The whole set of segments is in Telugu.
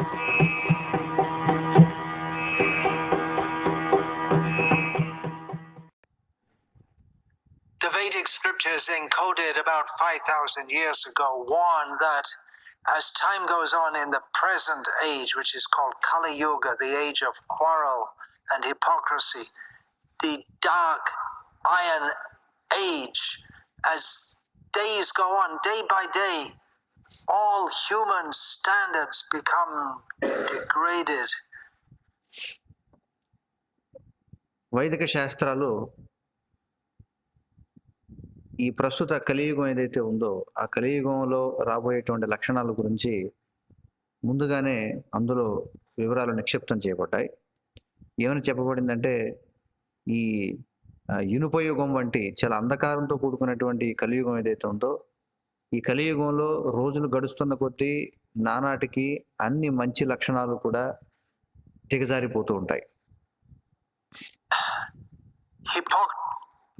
The Vedic scriptures encoded about 5,000 years ago warn that as time goes on in the present age, which is called Kali Yuga, the age of quarrel and hypocrisy, the dark iron age, as days go on, day by day, all human standards become degraded. వైదిక శాస్త్రాలు ఈ ప్రస్తుత కలియుగం ఏదైతే ఉందో ఆ కలియుగంలో రాబోయేటువంటి లక్షణాల గురించి ముందుగానే అందులో వివరాలు నిక్షిప్తం చేయబడ్డాయి. ఏమని చెప్పబడిందంటే ఈ ఇనుపయుగం వంటి చాలా అంధకారంతో కూడుకున్నటువంటి కలియుగం ఏదైతే ఉందో ఈ కలియుగంలో రోజులు గడుస్తున్న కొద్దీ నానాటికి అన్ని మంచి లక్షణాలు కూడా దిగజారిపోతూ ఉంటాయి.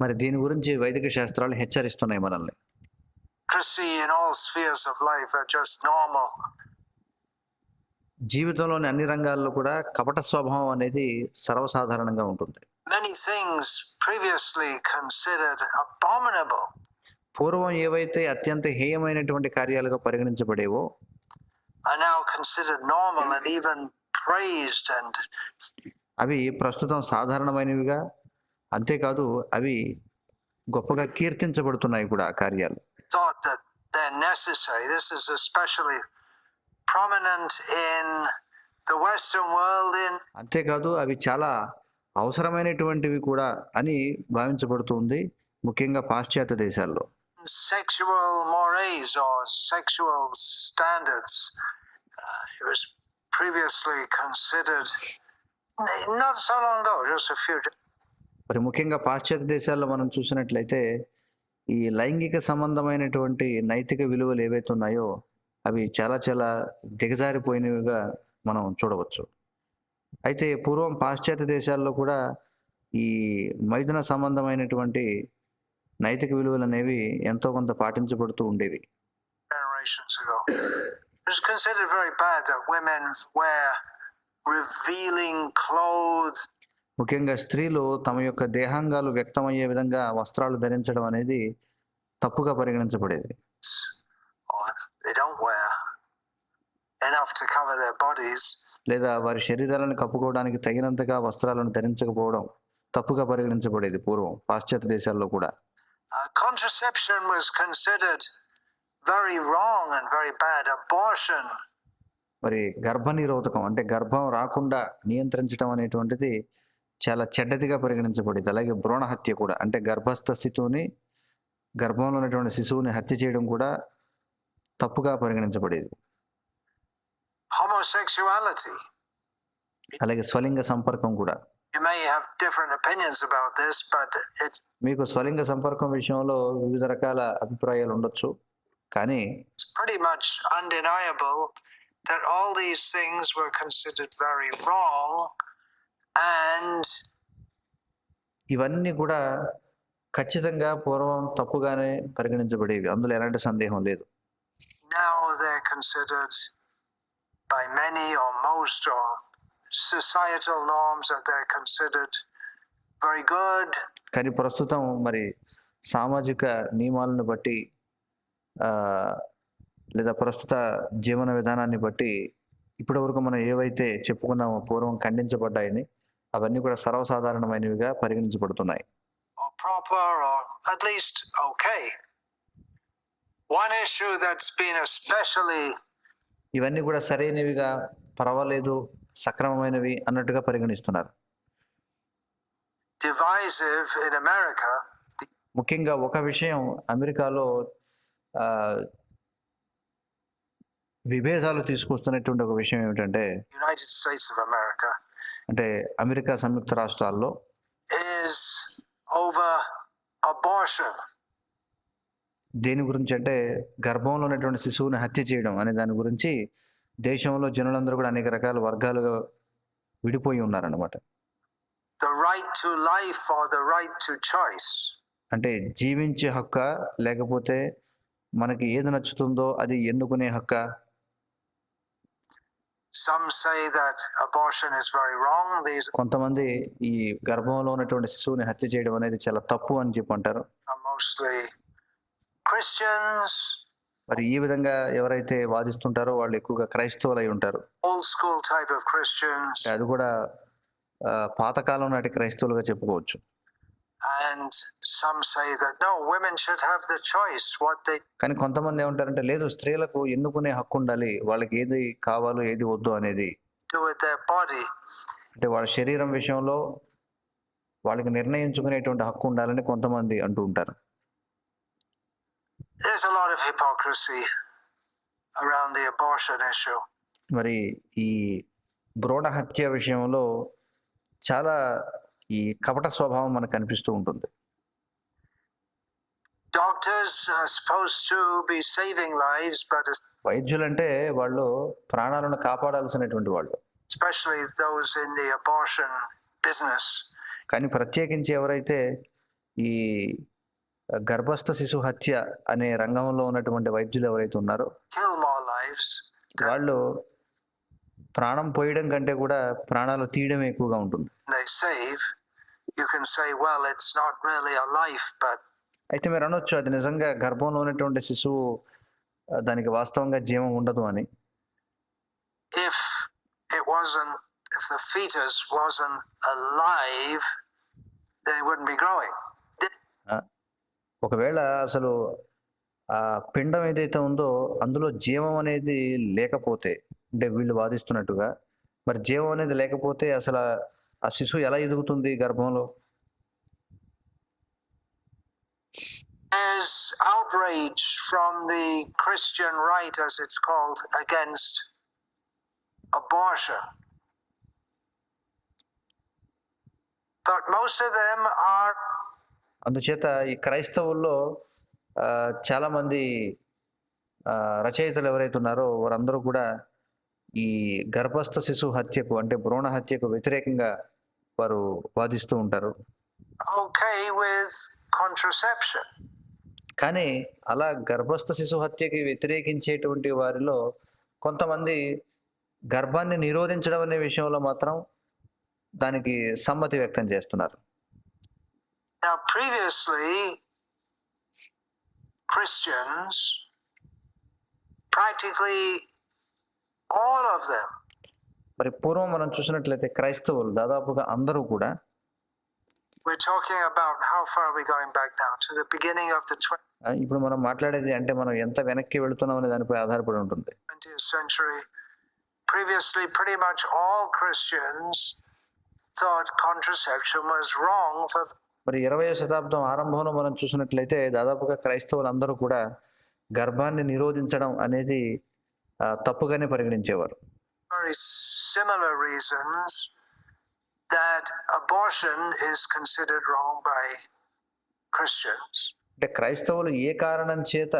మరి దీని గురించి వైదిక శాస్త్రాలు హెచ్చరిస్తున్నాయి మనల్ని. జీవితంలోని అన్ని రంగాల్లో కూడా కపట స్వభావం అనేది సర్వసాధారణంగా ఉంటుంది. పూర్వం ఏవైతే అత్యంత హేయమైనటువంటి కార్యాలుగా పరిగణించబడేవో అవి ప్రస్తుతం సాధారణమైనవిగా, అంతేకాదు అవి గొప్పగా కీర్తించబడుతున్నాయి కూడా ఆ కార్యాలు. అంతేకాదు అవి చాలా అవసరమైనటువంటివి కూడా అని భావించబడుతుంది, ముఖ్యంగా పాశ్చాత్య దేశాల్లో. Sexual mores or sexual standards, it was previously considered not so long ago, just a few. మరి ముఖ్యంగా పాశ్చాత్య దేశాల్లో మనం చూసినట్లయితే ఈ లైంగిక సంబంధమైనటువంటి నైతిక విలువలు ఏవైతే ఉన్నాయో అవి చాలా చాలా దిగజారిపోయినవిగా మనం చూడవచ్చు. అయితే పూర్వం పాశ్చాత్య దేశాల్లో కూడా ఈ మైథున సంబంధమైనటువంటి నైతిక విలువలు అనేవి ఎంతో కొంత పాటించబడుతూ ఉండేవి. ముఖ్యంగా స్త్రీలు తమ యొక్క దేహాంగాలు వ్యక్తమయ్యే విధంగా వస్త్రాలు ధరించడం అనేది తప్పుగా పరిగణించబడేది. లేదా వారి శరీరాలను కప్పుకోవడానికి తగినంతగా వస్త్రాలను ధరించకపోవడం తప్పుగా పరిగణించబడేది పూర్వం పాశ్చాత్య దేశాల్లో కూడా. Contraception was considered very wrong and very bad. Abortion, మరి గర్భ నిరోధకం అంటే గర్భం రాకుండా నియంత్రించడం అనేటువంటిది చాలా చెడ్డదిగా పరిగణించబడేది. అలాగే భ్రూణ హత్య కూడా, అంటే గర్భస్థ శిశువుని, గర్భంలో ఉన్నటువంటి శిశువుని హత్య చేయడం కూడా తప్పుగా పరిగణించబడేది. homosexuality, అలాగే స్వలింగ సంపర్కం కూడా. You may have different opinions about this, but it's మీకు స్వలింగ సంపర్కం విషయంలో వివిధ రకాల అభిప్రాయాలు ఉండొచ్చు, కానీ pretty much undeniable that all these things were considered very wrong, and ఇవన్నీ కూడా ఖచ్చితంగా పూర్వం తప్పుగానే పరిగణించబడేవి, అందులో ఎలాంటి సందేహం లేదు. now they're considered by many or most or societal norms that they're considered very good. కానీ ప్రస్తుతం మరి సామాజిక నియమాలను బట్టి లేదా ప్రస్తుత జీవన విధానాన్ని బట్టి ఇప్పటి వరకు మనం ఏవైతే చెప్పుకున్నామో పూర్వం ఖండించబడ్డాయని అవన్నీ కూడా సర్వసాధారణమైనవిగా పరిగణించబడుతున్నాయి. Proper or at least okay. One issue that's been especially ఇవన్నీ కూడా సరైనవిగా, పర్వాలేదు, సక్రమమైనవి అన్నట్టుగా పరిగణిస్తున్నారు. divisive in America. ముఖ్యంగా ఒక విషయం అమెరికాలో విభేదాలు తీసుకొస్తున్నటువంటి ఒక విషయం ఏమిటంటే United States of America అంటే అమెరికా సంయుక్త రాష్ట్రాల్లో is over abortion. దేని గురించి అంటే గర్భంలో ఉన్నటువంటి శిశువుని హత్య చేయడం అనే దాని గురించి దేశంలో జనులందరూ కూడా అనేక రకాల వర్గాలుగా విడిపోయి ఉన్నారన్నమాట. The right to life or the right to choice. అంటే జీవించే హక్క, లేకపోతే మనకి ఏది నచ్చుతుందో అది ఎన్నుకునే హక్క. Some say that abortion is very wrong. These కొంతమంది ఈ గర్భంలో ఉన్నటువంటి శిశువుని హత్య చేయడం అనేది చాలా తప్పు అని చెప్పి అంటారు. are mostly Christians, మరి ఈ విధంగా ఎవరైతే వాదిస్తుంటారో వాళ్ళు ఎక్కువగా క్రైస్తవులు అయి ఉంటారు. old school type of Christians. అది కూడా పాతకాలం నాటి క్రైస్తవులుగా చెప్పుకోవచ్చు. And some say that no, women should have the choice what they కానీ కొంతమంది ఏమంటారంటే లేదు, స్త్రీలకు ఎన్నుకునే హక్కు ఉండాలి, వాళ్ళకి ఏది కావాలో ఏది వద్దు అనేది. do with their body. అంటే వాళ్ళ శరీరం విషయంలో వాళ్ళకి నిర్ణయించుకునేటువంటి హక్కు ఉండాలని కొంతమంది అంటూ ఉంటారు. There's a lot of hypocrisy around the abortion issue. మరి ఈ భ్రూణ హత్య విషయంలో చాలా ఈ కపట స్వభావం మనకు కనిపిస్తూ ఉంటుంది. Doctors are supposed to be saving lives, but వైద్యులంటే వాళ్ళు ప్రాణాలను కాపాడాల్సినటువంటి వాళ్ళు, especially those in the abortion business. కానీ ప్రత్యేకించి ఎవరైతే ఈ గర్భస్థ శిశు హత్య అనే రంగంలో ఉన్నటువంటి వైద్యులు ఎవరైతే ఉన్నారో kill more lives. వాళ్ళు ప్రాణం పోయడం కంటే కూడా ప్రాణాలు తీయడం ఎక్కువగా ఉంటుంది. They save. You can say, well, it's not really a life, but అయితే మీరు అనొచ్చు అది నిజంగా గర్భంలో ఉన్నటువంటి శిశువు దానికి వాస్తవంగా జీవం ఉండదు అని. if if the fetus wasn't alive, then it wouldn't be growing. ఒకవేళ అసలు ఆ పిండం ఏదైతే ఉందో అందులో జీవం అనేది లేకపోతే, అంటే వీళ్ళు వాదిస్తున్నట్టుగా మరి జీవం అనేది లేకపోతే అసలు ఆ శిశువు ఎలా ఎదుగుతుంది గర్భంలో? There's outrage from the Christian right, as it's called, against abortion. But most of them are అందుచేత ఈ క్రైస్తవుల్లో చాలా మంది రచయితలు ఎవరైతే ఉన్నారో వారందరూ కూడా ఈ గర్భస్థ శిశు హత్యకు అంటే భ్రూణ హత్యకు వ్యతిరేకంగా వారు వాదిస్తూ ఉంటారు. okay with contraception. కానీ అలా గర్భస్థ శిశు హత్యకి వ్యతిరేకించేటువంటి వారిలో కొంతమంది గర్భాన్ని నిరోధించడం అనే విషయంలో మాత్రం దానికి సమ్మతి వ్యక్తం చేస్తున్నారు. Now, previously, Christians, practically all of them, మరి పూర్వం మనం చూసినట్లయితే క్రైస్తవులు దాదాపుగా అందరూ కూడా, we're talking about how far are we going back now? To the beginning of the ఇప్పుడు మనం మాట్లాడేది అంటే మనం ఎంత వెనక్కి వెళుతున్నాం అనే దానిపై ఆధారపడి ఉంటుంది. 20th century. Previously, pretty much all Christians thought contraception was wrong for. మరి 20వ శతాబ్దం ఆరంభంలో మనం చూసినట్లయితే దాదాపుగా క్రైస్తవులు అందరూ కూడా గర్భాన్ని నిరోధించడం అనేది తప్పుగానే పరిగణించేవారు. Very similar reasons that abortion is considered wrong by Christians. అంటే క్రైస్తవులు ఏ కారణం చేత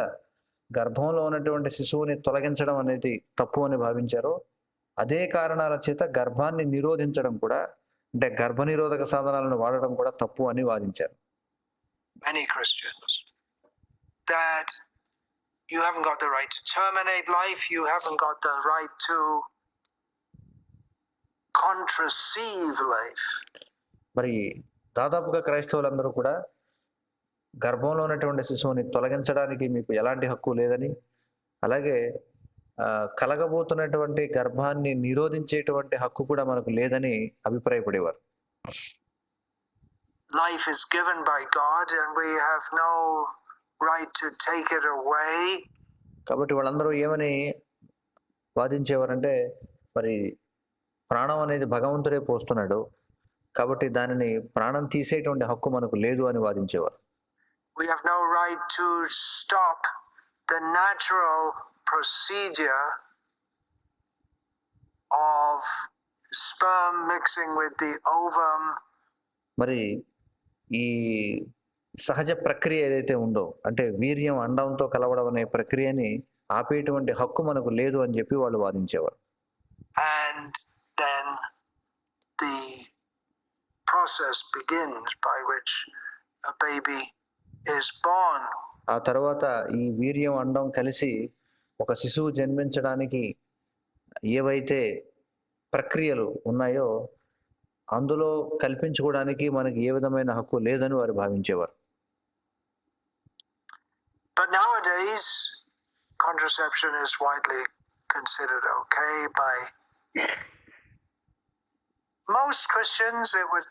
గర్భంలో ఉన్నటువంటి శిశువుని తొలగించడం అనేది తప్పు అని భావించారో అదే కారణాల చేత గర్భాన్ని నిరోధించడం కూడా, అంటే గర్భనిరోధక సాధనాలను వాడడం కూడా తప్పు అని వాదించారు. Many Christians that you haven't got the right to terminate life, you haven't got the right to contraceive life. మరి దాదాపుగా క్రైస్తవులందరూ కూడా గర్భంలో ఉన్నటువంటి శిశువుని తొలగించడానికి మీకు ఎలాంటి హక్కు లేదని, అలాగే కలగబోతున్నటువంటి గర్భాన్ని నిరోధించేటువంటి హక్కు కూడా మనకు లేదని అభిప్రాయపడేవారు. Life is given by God and we have no right to take it away. కాబట్టి వాళ్ళందరూ ఏమని వాదించేవారంటే మరి ప్రాణం అనేది భగవంతుడే పోస్తున్నాడు కాబట్టి దానిని ప్రాణం తీసేటువంటి హక్కు మనకు లేదు అని వాదించేవారు. We have no right to stop the natural procedure of sperm mixing with the ovum. మరి ఈ సహజ ప్రక్రియ ఏదైతే ఉందో, అంటే వీర్యం అండంతో కలవడం అనే ప్రక్రియని ఆపేటువంటి హక్కు మనకు లేదు అని చెప్పి వాళ్ళు వాదించేవారు. And then the process begins by which a baby is born. ఆ తర్వాత ఈ వీర్యం అండం కలిసి ఒక శిశువు జన్మించడానికి ఏవైతే ప్రక్రియలు ఉన్నాయో అందులో కల్పించుకోవడానికి మనకి ఏ విధమైన హక్కు లేదని వారు భావించేవారు. But nowadays, contraception is widely considered okay by most Christians. It would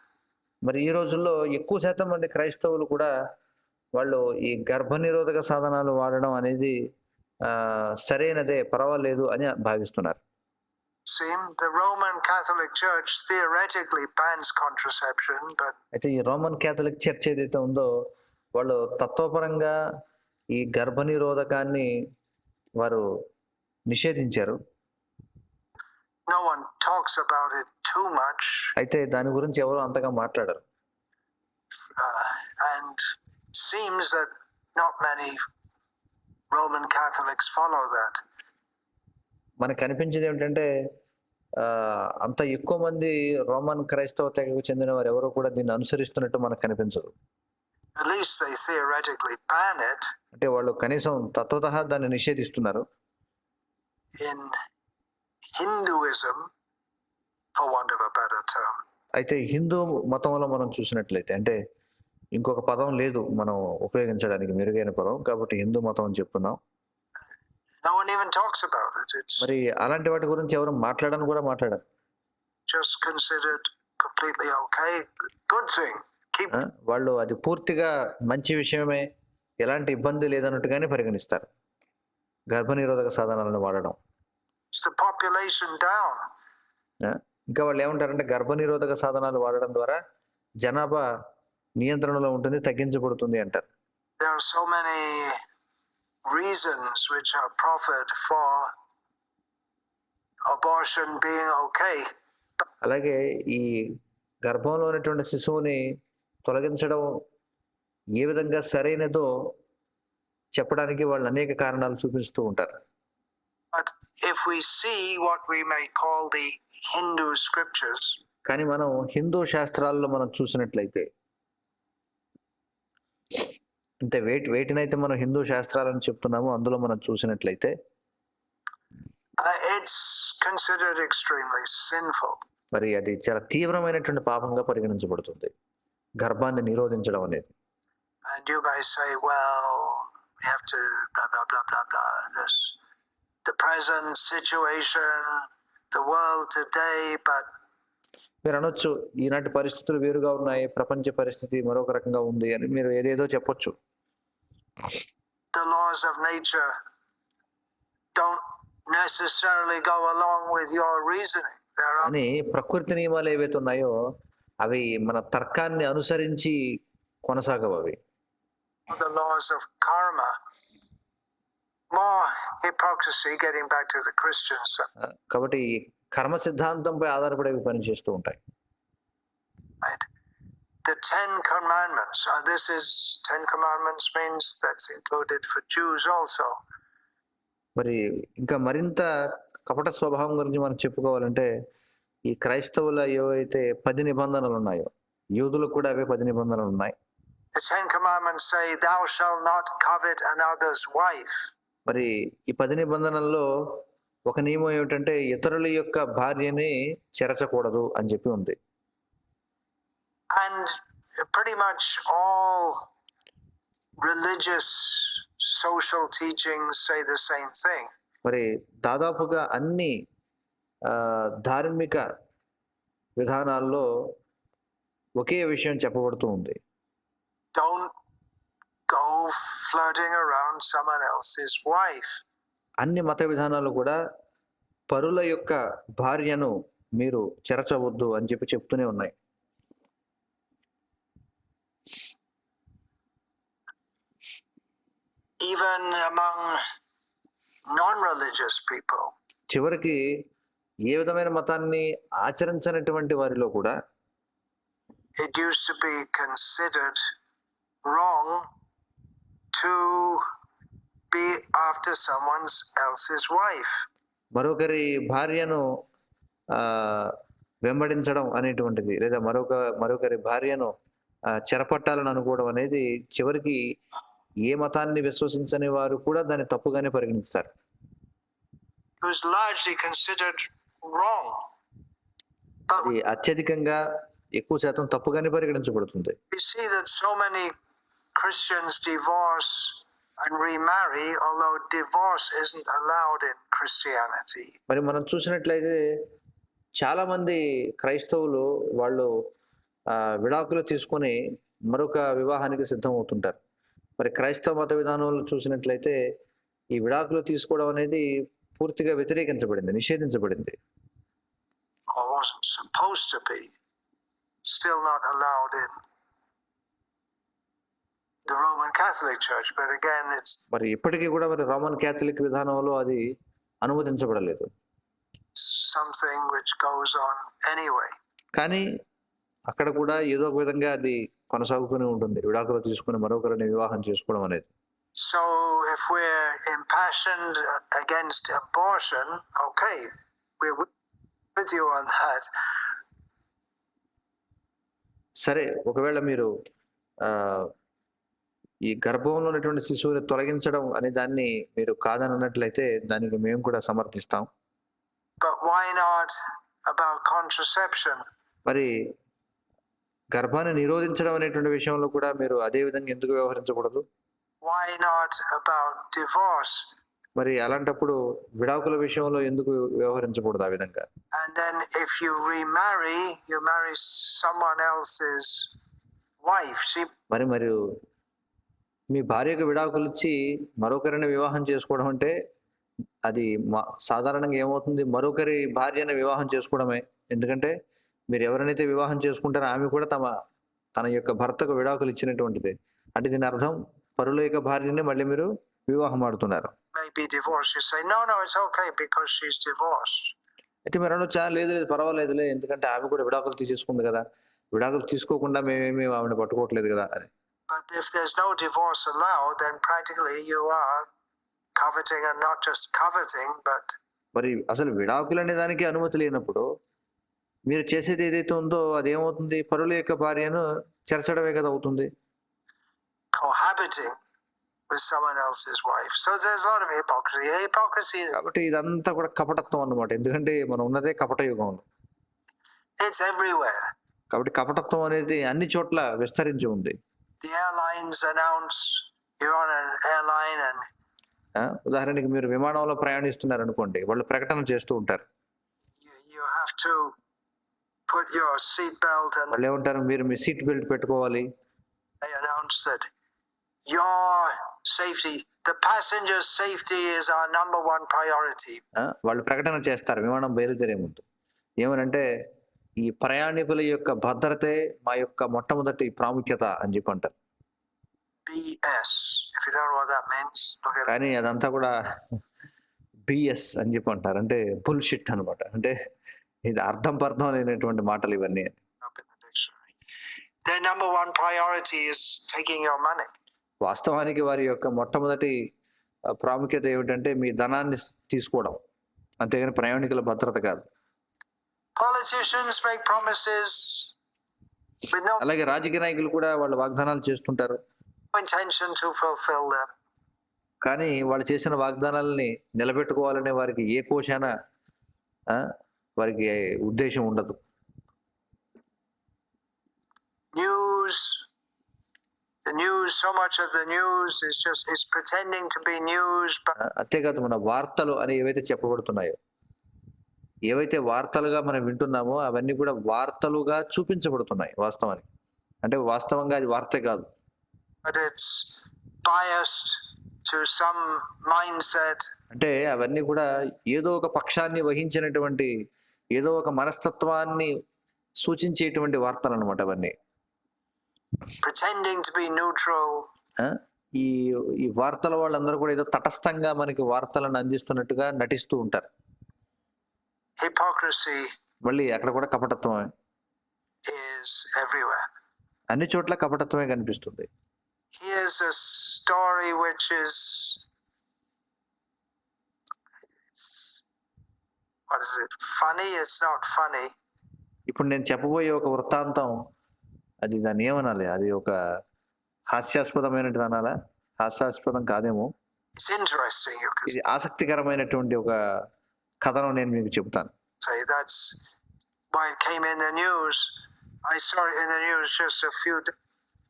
మరి ఈ రోజుల్లో ఎక్కువ శాతం మంది క్రైస్తవులు కూడా వాళ్ళు ఈ గర్భనిరోధక సాధనాలు వాడడం అనేది సరైనదే, పర్వాలేదు అని భావిస్తున్నారు. seem the Roman Catholic Church theoretically bans contraception, but అయితే ఈ రోమన్ క్యాథలిక్ చర్చ్ ఏదైతే ఉందో వాళ్ళు తత్వపరంగా ఈ గర్భనిరోధకాన్ని వారు నిషేధించారు. no one talks about it too much, అయితే దాని గురించి ఎవరు అంతగా మాట్లాడరు. and seems that not many Roman Catholics follow that. మనకు కనిపించేది ఏమిటంటే అంత ఎక్కువ మంది రోమన్ క్రైస్తవ తెగకు చెందిన వారు ఎవరు కూడా దీన్ని అనుసరిస్తున్నట్టు మనకు కనిపించదు. At least they theoretically ban it. అంటే వాళ్ళు కనీసం తత్వతః దాన్ని నిషేధిస్తున్నారు. In Hinduism, for want of a better term, అయితే హిందూ మతంలో మనం చూసినట్లయితే, అంటే ఇంకొక పదం లేదు మనం ఉపయోగించడానికి మెరుగైన పదం, కాబట్టి హిందూ మతం అని చెప్తున్నాం. no one even talks about it. It's మరి అలాంటి వాటి గురించి ఎవరు మాట్లాడరు. just considered completely okay, good thing. Keep వాళ్ళు అది పూర్తిగా మంచి విషయమే, ఎలాంటి ఇబ్బంది లేదన్నట్టుగానే పరిగణిస్తారు గర్భనిరోధక సాధనాలను వాడడం. the population down. ఇంకా వాళ్ళు ఏమంటారంటే గర్భనిరోధక సాధనాలు వాడడం ద్వారా జనాభా నియంత్రణలో ఉంటుంది, తగ్గించబడుతుంది అంటారు. There are so many reasons which are proffered for abortion being okay. అలాగే ఈ గర్భంలో ఉన్నటువంటి శిశువుని తొలగించడం ఏ విధంగా సరైనదో చెప్పడానికి వాళ్ళు అనేక కారణాలు చూపిస్తూ ఉంటారు. But if we see what we may call the Hindu scriptures, కానీ మనం హిందూ శాస్త్రాల్లో మనం చూసినట్లయితే, అంటే వేటినైతే మనం హిందూ శాస్త్రాలని చెప్తున్నామో అందులో మనం చూసినట్లయితే it's considered extremely sinful. మరి అది చాలా తీవ్రమైనటువంటి పాపంగా పరిగణించబడుతుంది గర్భాన్ని నిరోధించడం అనేది. And you may say, well, we have to blah blah blah blah blah this the present situation, the world today, but మీరు అనొచ్చు ఈనాటి పరిస్థితులు వేరుగా ఉన్నాయి, ప్రపంచ పరిస్థితి మరొక రకంగా ఉంది అని మీరు ఏదేదో చెప్పొచ్చు. the laws of nature don't necessarily go along with your reasoning. There are అని ప్రకృతి నియమాలు ఏవైతే ఉన్నాయో అవి మన తర్కాన్ని అనుసరించి కొనసాగవు. అవి the laws of karma. More hypocrisy, getting back to the Christians. కాబట్టి కర్మ సిద్ధాంతంపై ఆధారపడేవి పనిచేస్తూ ఉంటాయి. Right? The 10 Commandments. This is 10 Commandments means that's included for Jews also. మరి ఇంకా మరింత కపట స్వభావం గురించి మనం చెప్పుకోవాలంటే ఈ క్రైస్తవుల ఏవైతే 10 నిబంధనలు ఉన్నాయో యూదులకు కూడా అవే 10 నిబంధనలు ఉన్నాయి. The 10 Commandments say, "Thou shalt not covet another's wife." మరి ఈ 10 నిబంధనల్లో ఒక నియమం ఏమిటంటే ఇతరుల యొక్క భార్యని చెరచకూడదు అని చెప్పి ఉంది. And pretty much all religious social teachings say the same thing. మరి దాదాపుగా అన్ని ధార్మిక విధానాల్లో ఒకే విషయం చెప్పబడుతూ ఉంది. Don't go flirting around someone else's wife. అన్ని మత విధానాలు కూడా పరుల యొక్క భార్యను మీరు చెరచవద్దు అని చెప్పి చెప్తూనే ఉన్నాయి. Even among non-religious people, చివరికి ఏ విధమైన మతాన్ని ఆచరించనటువంటి వారిలో కూడా it used to be considered wrong to be after someone else's wife. మరొకరి భార్యను వెంబడించడం అనేటువంటిది లేదా మరొకరి భార్యను చెరపట్టాలని అనుకోవడం అనేది చివరికి ఏ మతాన్ని విశ్వసించని వారు కూడా దాన్ని తప్పుగానే పరిగణిస్తారు. It was largely considered wrong. అది అత్యధికంగా ఎక్కువ శాతం తప్పుగానే పరిగణించబడుతుంది. we see that so many Christians divorce and remarry, although divorce isn't allowed in Christianity. మరి మనం చూసినట్లయితే చాలా మంది క్రైస్తవులు వాళ్ళు విడాకులు తీసుకొని మరొక వివాహానికి సిద్ధమవుతుంటారు. మరి క్రైస్తవ మత విధానంలో చూసినట్లయితే ఈ విడాకులు తీసుకోవడం అనేది పూర్తిగా వ్యతిరేకించబడింది, నిషేధించబడింది. Or wasn't supposed to be. Still not allowed in the Roman Catholic Church, but again it's మరి ఇప్పటికీ కూడా మరి రోమన్ క్యాథలిక్ విధానంలో అది అనుమతించబడలేదు. something which goes on anyway. కానీ అక్కడ కూడా ఏదో ఒక విధంగా అది కొనసాగుతూనే ఉంటుంది, విడాకులు తీసుకుని మరొకరిని వివాహం చేసుకోవడం అనేది. So if we're impassioned against abortion, okay, we're with you on that. సరే, ఒకవేళ మీరు ఈ గర్భంలో ఉన్నటువంటి శిశువుని తొలగించడం అనే దాన్ని మీరు కాదని అన్నట్లయితే దానికి మేము కూడా సమర్థిస్తాం. But why not about contraception? మరి గర్భాన్ని నిరోధించడం అనేటువంటి విషయంలో కూడా మీరు అదే విధంగా ఎందుకు వ్యవహరించకూడదు? Why not about divorce? మరి అలాంటప్పుడు విడాకుల విషయంలో ఎందుకు వ్యవహరించకూడదు ఆ విధంగా? And then if you remarry, you marry someone else's wife. మరి మీ భార్యకు విడాకులు ఇచ్చి మరొకరిని వివాహం చేసుకోవడం అంటే అది సాధారణంగా ఏమవుతుంది, మరొకరి భార్యను వివాహం చేసుకోవడమే. ఎందుకంటే మీరు ఎవరినైతే వివాహం చేసుకుంటారో ఆమె కూడా తన యొక్క భర్తకు విడాకులు ఇచ్చినటువంటిది. అంటే దీని అర్థం పరుల యొక్క భార్యని మళ్ళీ మీరు వివాహం ఆడుతున్నారు. Maybe divorce. You say, no, it's okay because she's divorced. అయితే మీరు అనొచ్చా, లేదు పర్వాలేదులే, ఎందుకంటే ఆమె కూడా విడాకులు తీసేసుకుంది కదా, విడాకులు తీసుకోకుండా మేమేమి ఆమెను పట్టుకోవట్లేదు కదా అని. But if there's no divorce allowed, then practically you are coveting, and not just coveting, but మరి అసలు విడాకులు అనే దానికి అనుమతి లేనప్పుడు మీరు చేసేది ఏదైతే ఉందో అదేమవుతుంది, పరుల యొక్క భార్యను చేర్చడమే కదా అవుతుంది. cohabiting with someone else's wife. So there's a lot of hypocrisy. Hypocrisy, కాబట్టి ఇదంతా కూడా కపటత్వం అన్నమాట. ఎందుకంటే మనం ఉన్నదే కపట యుగంలో. it's everywhere. కాబట్టి కపటత్వం అనేది అన్ని చోట్ల విస్తరించి ఉంది. The airlines announce you're on an airline and ఉదాహరణకి మీరు విమానంలో ప్రయాణిస్తున్నారు అనుకోండి, వాళ్ళు ప్రకటన చేస్తూ ఉంటారు. you have to put your seat belt, and వాళ్ళు ఏమంటారు, మీరు మీ సీట్ బెల్ట్ పెట్టుకోవాలి. they announce that your safety, the passenger's safety is our number one priority. వాళ్ళు ప్రకటన చేస్తారు విమానం బయలుదేరే ముందు. ఏమనంటే ఈ ప్రయాణికుల యొక్క భద్రతే మా యొక్క మొట్టమొదటి ప్రాముఖ్యత అని చెప్పి అంటారు. BS. If you don't know what that means, look at కానీ అదంతా కూడా బిఎస్ అని చెప్పి అంటారు. అంటే బుల్షిట్ అనమాట. అంటే ఇది అర్థం లేనటువంటి మాటలు ఇవన్నీ. up in the dictionary. Their number one priority is taking your money. వాస్తవానికి వారి యొక్క మొట్టమొదటి ప్రాముఖ్యత ఏమిటంటే మీ ధనాన్ని తీసుకోవడం, అంతేగాని ప్రయాణికుల భద్రత కాదు. Politicians make promises with no అలాగే రాజకీయ నాయకులు కూడా వాళ్ళు వాగ్దానాలు చేస్తుంటారు, intention to fulfill them. కానీ వాళ్ళు చేసిన వాగ్దానాలని నిలబెట్టుకోవాలనే వారికి ఏ కోశాన వారికి ఉద్దేశం ఉండదు. The news, so much of the news is pretending to be news. But అంతేకాదు, మన వార్తలు అని ఏవైతే చెప్పబడుతున్నాయో, ఏవైతే వార్తలుగా మనం వింటున్నామో అవన్నీ కూడా వార్తలుగా చూపించబడుతున్నాయి వాస్తవానికి. అంటే వాస్తవంగా అది వార్తే కాదు. But it's biased to some mindset. అంటే అవన్నీ కూడా ఏదో ఒక పక్షాన్ని వహించినటువంటి, ఏదో ఒక మనస్తత్వాన్ని సూచించేటువంటి వార్తలు అన్నమాట అవన్నీ. Pretending to be neutral. ఈ వార్తల వాళ్ళందరూ కూడా ఏదో తటస్థంగా మనకి వార్తలను అందిస్తున్నట్టుగా నటిస్తూ ఉంటారు. Hypocrisy మళ్ళీ అక్కడ కూడా కపటత్వమే, is everywhere. అన్ని చోట్ల కపటత్వమే కనిపిస్తుంది. Here's a story which is, what is it? Funny? It's not funny. ఇప్పుడు నేను చెప్పబోయే ఒక వృత్తాంతం, అది దాన్ని ఏమనాలి, అది ఒక హాస్యాస్పదమైనది అనాలా? హాస్యాస్పదం కాదేమో, It's interesting. You can ఇది ఆసక్తికరమైనటువంటి ఒక కథను నేను మీకు చెబుతాను. say that's Why it came in the news. I saw it in the news just a few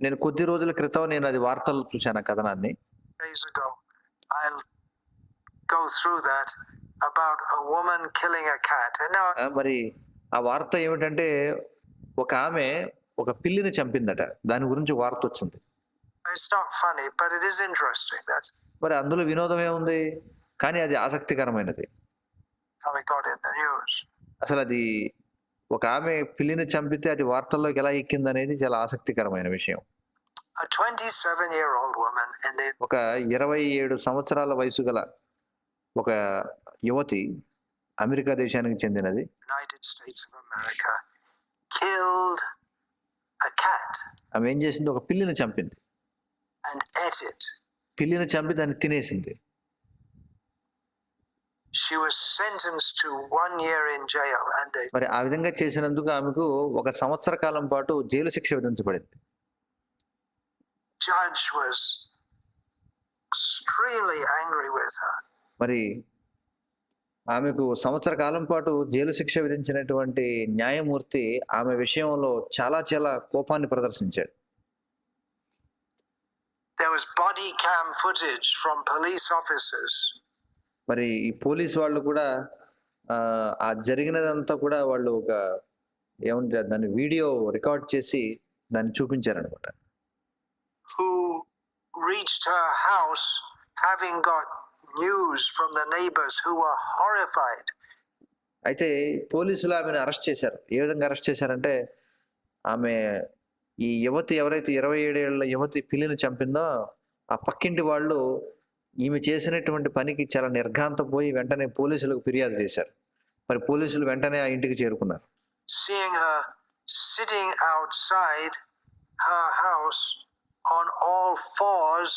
నేను కొద్ది రోజుల క్రితం నేను అది వార్తల్లో చూశాను ఆ కథనాన్ని. days ago. I'll go through that about a woman killing a cat. And now మరి ఆ వార్త ఏమిటంటే ఒక ఆమె ఒక పిల్లిని చంపిందట. దాని గురించి వార్త వచ్చింది. it's not funny, but it is interesting. That's మరి అందులో వినోదం ఏముంది? కానీ అది ఆసక్తికరమైనది. how it got in the news. అసలు అది ఒక ఆమె పిల్లిని చంపితే అది వార్తల్లోకి ఎలా ఎక్కిందనేది చాలా ఆసక్తికరమైన విషయం. A 27-year-old woman in the ఒక 27 సంవత్సరాల వయసు గల ఒక యువతి, అమెరికా దేశానికి చెందినది, United States of America killed a cat ఆమె ఏం చేసింది? ఒక పిల్లిని చంపింది. and ate it. పిల్లిని చంపి దాన్ని తినేసింది. She was sentenced to 1 year in jail, and the మరి ఆ విధంగా చేసినందుకు ఆమెకు 1 సంవత్సర కాలం పాటు జైలు శిక్ష విధించబడింది. judge was extremely angry with her. మరి ఆమెకు సంవత్సర కాలం పాటు జైలు శిక్ష విధించినటువంటి న్యాయమూర్తి ఆమె విషయంలో చాలా కోపాన్ని ప్రదర్శించాడు. There was body cam footage from police officers. మరి ఈ పోలీసు వాళ్ళు కూడా ఆ జరిగినదంతా కూడా వాళ్ళు ఒక ఏమంటారు దాన్ని వీడియో రికార్డ్ చేసి దాన్ని చూపించారనమాట. Who reached her house having got news from the neighbors who were horrified. అయితే పోలీసులు ఆమెను అరెస్ట్ చేశారు. ఏ విధంగా అరెస్ట్ చేశారంటే ఆమె ఈ యువతి ఎవరైతే 27 ఏళ్ల యువతి పిల్లిని చంపిందో ఆ పక్కింటి వాళ్ళు ఈమె చేసినటువంటి పనికి చాలా నిర్ఘాంతపోయి వెంటనే పోలీసులకు ఫిర్యాదు చేశారు. మరి పోలీసులు వెంటనే ఆ ఇంటికి చేరుకున్నారు. Seeing her sitting outside her house on all fours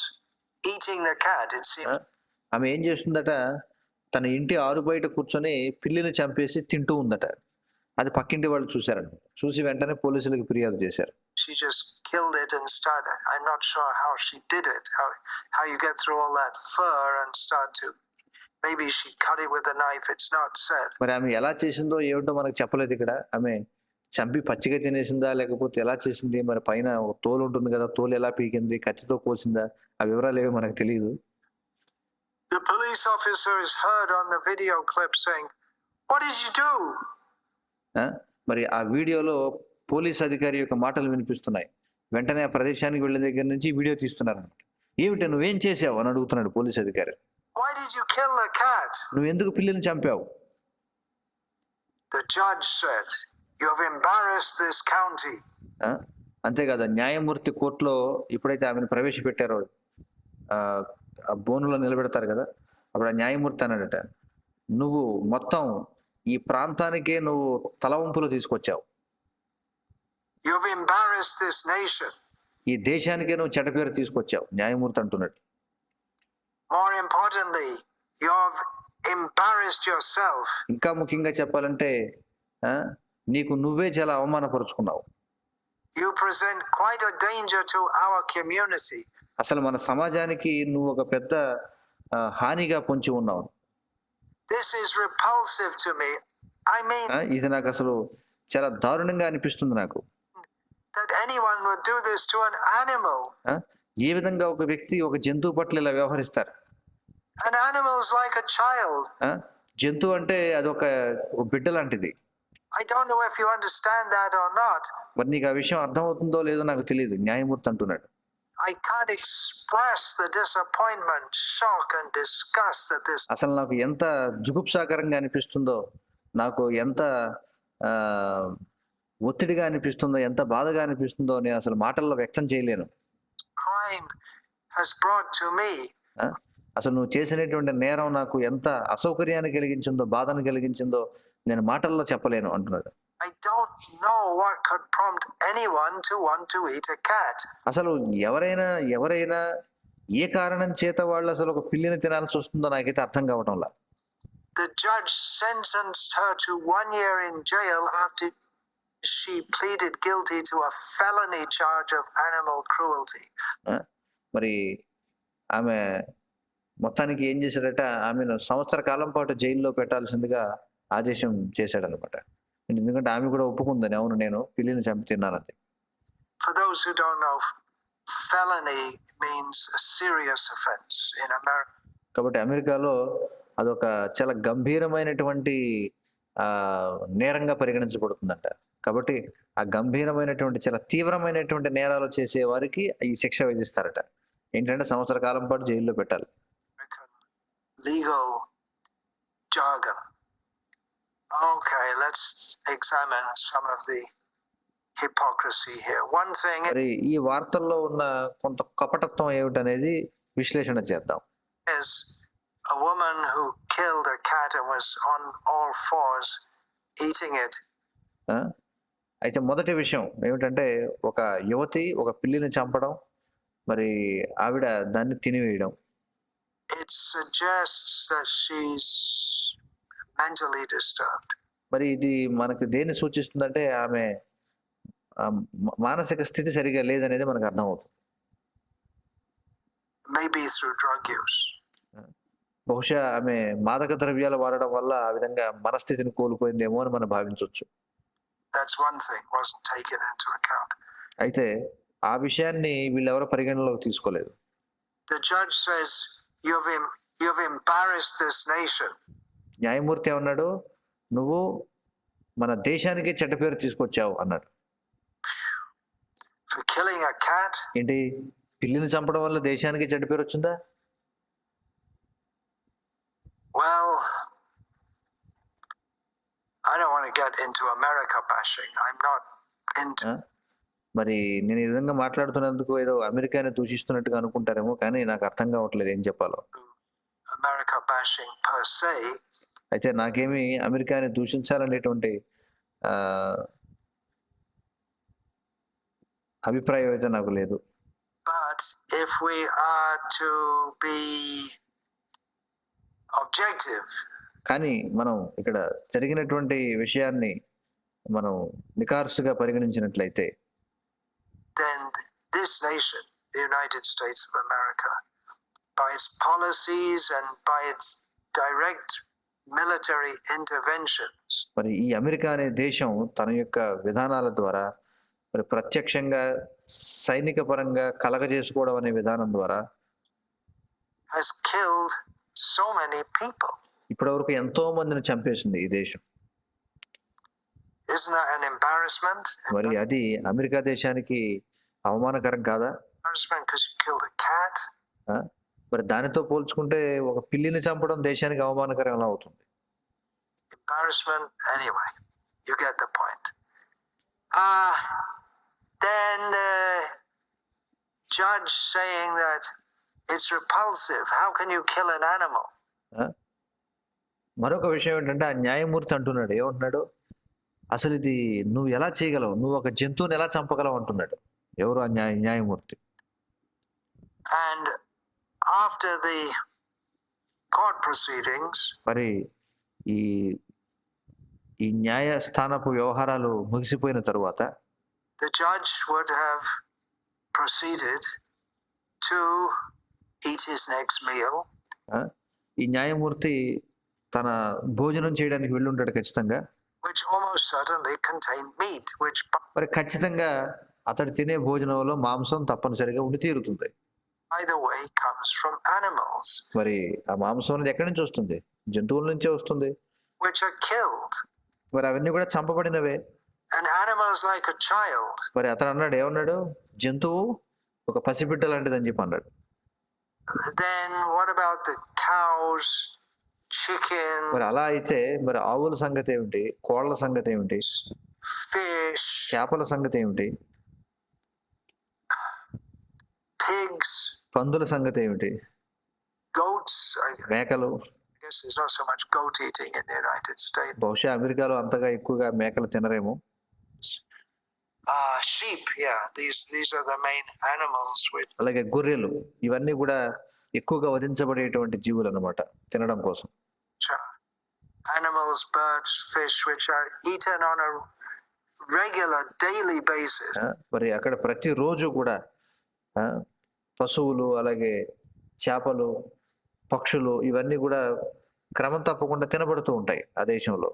eating the cat, it seems. ఆమె ఏం చేస్తుందట? తన ఇంటి ఆరు బయట కూర్చొని పిల్లిని చంపేసి తింటూ ఉందట. అది పక్కింటి వాళ్ళు చూశారండి. చూసి వెంటనే పోలీసులకు ఫిర్యాదు చేశారు. She just killed it and started. I'm not sure how she did it. How you get through all that fur and start to. Maybe she cut it with a knife. It's not said. మరి ఆమె ఎలా చేసిందో ఏమిటో మనకు చెప్పలేదు ఇక్కడ. ఆమె చంపి పచ్చిగా తినేసిందా లేకపోతే ఎలా చేసింది? మరి పైన తోలు ఉంటుంది కదా, తోలు ఎలా పీకింది? కత్తితో కోసిందా? ఆ వివరాలు ఏవో మనకు తెలియదు. The police officer is heard on the video clip saying, "What did you do?" మరి ఆ వీడియోలో పోలీస్ అధికారి యొక్క మాటలు వినిపిస్తున్నాయి. వెంటనే ఆ ప్రదేశానికి వెళ్ళిన దగ్గర నుంచి వీడియో తీస్తున్నారు. ఏమిటి నువ్వేం చేసావు అని అడుగుతున్నాడు పోలీస్ అధికారి. Why did you kill the cat? నువ్వు ఎందుకు పిల్లిని చంపావు? The judge said, "You have embarrassed this county." అంతేకాదు, న్యాయమూర్తి కోర్టులో ఎప్పుడైతే ఆమెను ప్రవేశపెట్టారో ఆ బోనులో నిలబెడతారు కదా, అప్పుడు ఆ న్యాయమూర్తి అన్నాడట, నువ్వు మొత్తం ఈ ప్రాంతానికే నువ్వు తలవంపులు తీసుకొచ్చావు. You have embarrassed this nation. ఈ దేశానికే నువ్వు చెడ్డ పేరు తీసుకొచ్చావు, న్యాయమూర్తి అంటున్నాడు. More importantly, you have embarrassed yourself. ఇంకా ముఖ్యంగా చెప్పాలంటే నీకు నువ్వే చాలా అవమానపరుచుకున్నావు. You present quite a danger to our community. అసలు మన సమాజానికి నువ్వు ఒక పెద్ద హానిగా పొంచి ఉన్నావు. This is repulsive to me. I mean, ఇది నాకు అసలు చాలా దారుణంగా అనిపిస్తుంది నాకు. that anyone would do this to an animal. ఏ విధంగా ఒక వ్యక్తి ఒక జంతువు పట్ల ఇలా వ్యవహరిస్తారు? An animal is like a child. జంతువు అంటే అది ఒక బిడ్డ లాంటిది. I don't know if you understand that or not. మరి నీకు ఆ విషయం అర్థమవుతుందో లేదో నాకు తెలియదు, న్యాయమూర్తి అంటున్నాడు. I can't express the disappointment, shock and disgust at this. అసలు నాకు ఎంత జుగుప్సాకరంగా అనిపిస్తుందో, నాకు ఎంత ఒత్తిడిగా అనిపిస్తుందో, ఎంత బాధగా అనిపిస్తుందో నేను అసలు మాటల్లో వ్యక్తం చేయలేను. Crime has brought to me. అసలు నువ్వు చేసినటువంటి నేరం నాకు ఎంత అసౌకర్యాన్ని కలిగించిందో, బాధను కలిగించిందో నేను మాటల్లో చెప్పలేను అంటున్నాడు. I don't know what could prompt anyone to want to eat a cat. అసలు ఎవరైనా ఏ కారణం చేత వాళ్ళు అసలు ఒక పిల్లిని తినాల్సి వస్తుందో నాకైతే అర్థం కావటంలా. The judge sentenced her to 1 year in jail after she pleaded guilty to a felony charge of animal cruelty. మరి ఆమె మొత్తానికి ఏం చేశాడట, ఆమెను సంవత్సర కాలం పాటు జైల్లో పెట్టాల్సిందిగా ఆదేశం చేశాడనమాట. ఎందుకంటే ఆమె కూడా ఒప్పుకుందని, అవును నేను పిల్లిని చంపి తిన్నానంది. For those who don't know, felony means a serious offense in America. కాబట్టి అమెరికాలో అదొక చాలా గంభీరమైనటువంటి నేరంగా పరిగణించబడుతుందంట. కాబట్టి ఆ గంభీరమైనటువంటి చాలా తీవ్రమైనటువంటి నేరాలు చేసే వారికి ఈ శిక్ష విధిస్తారట. ఏంటంటే సంవత్సర కాలం పాటు జైల్లో పెట్టాలి. Legal jargon. Okay, let's examine some of the hypocrisy here. One thing మరి ఈ వార్తల్లో ఉన్న కొంత కపటత్వం ఏమిటనేది విశ్లేషణ చేద్దాం. is a woman who killed a cat and was on all fours eating it. ఆ? అయితే మొదటి విషయం ఏమిటంటే ఒక యువతి ఒక పిల్లిని చంపడం, మరి ఆవిడ దాన్ని తినివేయడం. It suggests that she's mentally disturbed. మరి ఇది మనకు దేన్ని సూచిస్తుందంటే ఆమె మానసిక స్థితి సరిగా లేదనేది మనకు అర్థమవుతుంది. Maybe through drug use. బహుశా ఆమె మాదక ద్రవ్యాలు వాడడం వల్ల ఆ విధంగా మనస్థితిని కోల్పోయిందేమో అని మనం భావించవచ్చు. That's one thing wasn't taken into account. అయితే ఆ విషయాన్ని వీళ్ళెవరో పరిగణనలోకి తీసుకోలేదు. The judge says you've embarrassed this nation. న్యాయమూర్తి ఏమన్నాడు, నువ్వు మన దేశానికి చెడ్డ పేరు తీసుకొచ్చావు అన్నాడు. For killing a cat. ఏంటి, పిల్లిని చంపడం వల్ల దేశానికి చెడ్డ పేరు వచ్చిందా? Well, I don't want to get into America bashing. I'm not into. మరి నేను ఈ విధంగా మాట్లాడుతున్నందుకు ఏదో అమెరికాని దూషిస్తున్నట్టుగా అనుకుంటారేమో, కానీ నాకు అర్థం కావట్లేదు ఏం చెప్పాలో. America bashing per se. అయితే నాకేమి అమెరికాని దూషించాలనేటువంటి అభిప్రాయం అయితే నాకు లేదు. But if we are to be objective, కానీ మనం ఇక్కడ జరిగినటువంటి విషయాన్ని మనం నికార్సుగా పరిగణించినట్లయితే, then this nation, the United States of America, by its policies and by its direct military interventions, మరి ఈ అమెరికా అనే దేశం తన యొక్క విధానాల ద్వారా, మరి ప్రత్యక్షంగా సైనిక పరంగా కలగజేసుకోవడం అనే విధానం ద్వారా has killed so many people. ఇప్పటివరకు ఎంతో మందిని చంపేసింది ఈ దేశం. Isn't that an embarrassment? మరి అది అమెరికా దేశానికి అవమానకరం కాదా? Embarrassment because you killed a cat. మరి దానితో పోల్చుకుంటే ఒక పిల్లిని చంపడం దేశానికి అవమానకరం ఎలా అవుతుంది? Embarrassment. Anyway, you get the point. Then the judge saying that it's repulsive. How can you kill an animal? మరొక విషయం ఏంటంటే ఆ న్యాయమూర్తి అంటున్నాడు, ఏమంటున్నాడు, అసలు ఇది నువ్వు ఎలా చేయగలవు, నువ్వు ఒక జంతువుని ఎలా చంపగలవు అంటున్నాడు. ఎవరు ఆ న్యాయమూర్తి? And after the court proceedings, మరి ఈ న్యాయస్థానపు వ్యవహారాలు ముగిసిపోయిన తరువాత the judge would have proceeded to eat his next meal. ఈ న్యాయమూర్తి తన భోజనం చేయడానికి వెళ్ళి ఉంటాడు ఖచ్చితంగా, which almost certainly contained meat, which మరి ఖచ్చితంగా అతడు తినే భోజనంలో మాంసం తప్పనిసరిగా ఉండి తీరుతుంది. by the way comes from animals, మరి ఆ మాంసం అనేది ఎక్కడి నుంచి వస్తుంది? జంతువుల నుంచే వస్తుంది, which are killed. మరి అవన్నీ కూడా చంపబడినవే. An animal is like a child. మరి అతను అన్నాడు, ఏమన్నాడు, జంతువు ఒక పసిబిడ్డ లాంటిదని చెప్పి అన్నాడు. Then what about the cows, chicken, మరి అలా అయితే మరి ఆవుల సంగతి ఏమిటి, కోళ్ల సంగతి ఏమిటి, fish, చేపల సంగతి ఏమిటి, pigs, పందుల సంగతి ఏమిటి, goats? I మేకలు? guess there's not so much goat eating in the United States. బహుశా అమెరికాలో అంతగా ఎక్కువగా మేకలు తినరేమో. Sheep, yeah, these are the main animals which అలాగే గొర్రెలు, ఇవన్నీ కూడా ఎక్కువగా వధించబడేటువంటి జీవులు అన్నమాట తినడం కోసం. animals, birds, fish, which are eaten on a regular daily basis. మరి అక్కడ ప్రతిరోజు కూడా పశువులు, అలాగే చేపలు, పక్షులు, ఇవన్నీ కూడా క్రమం తప్పకుండా తినబడుతూ ఉంటాయి ఆ దేశంలో.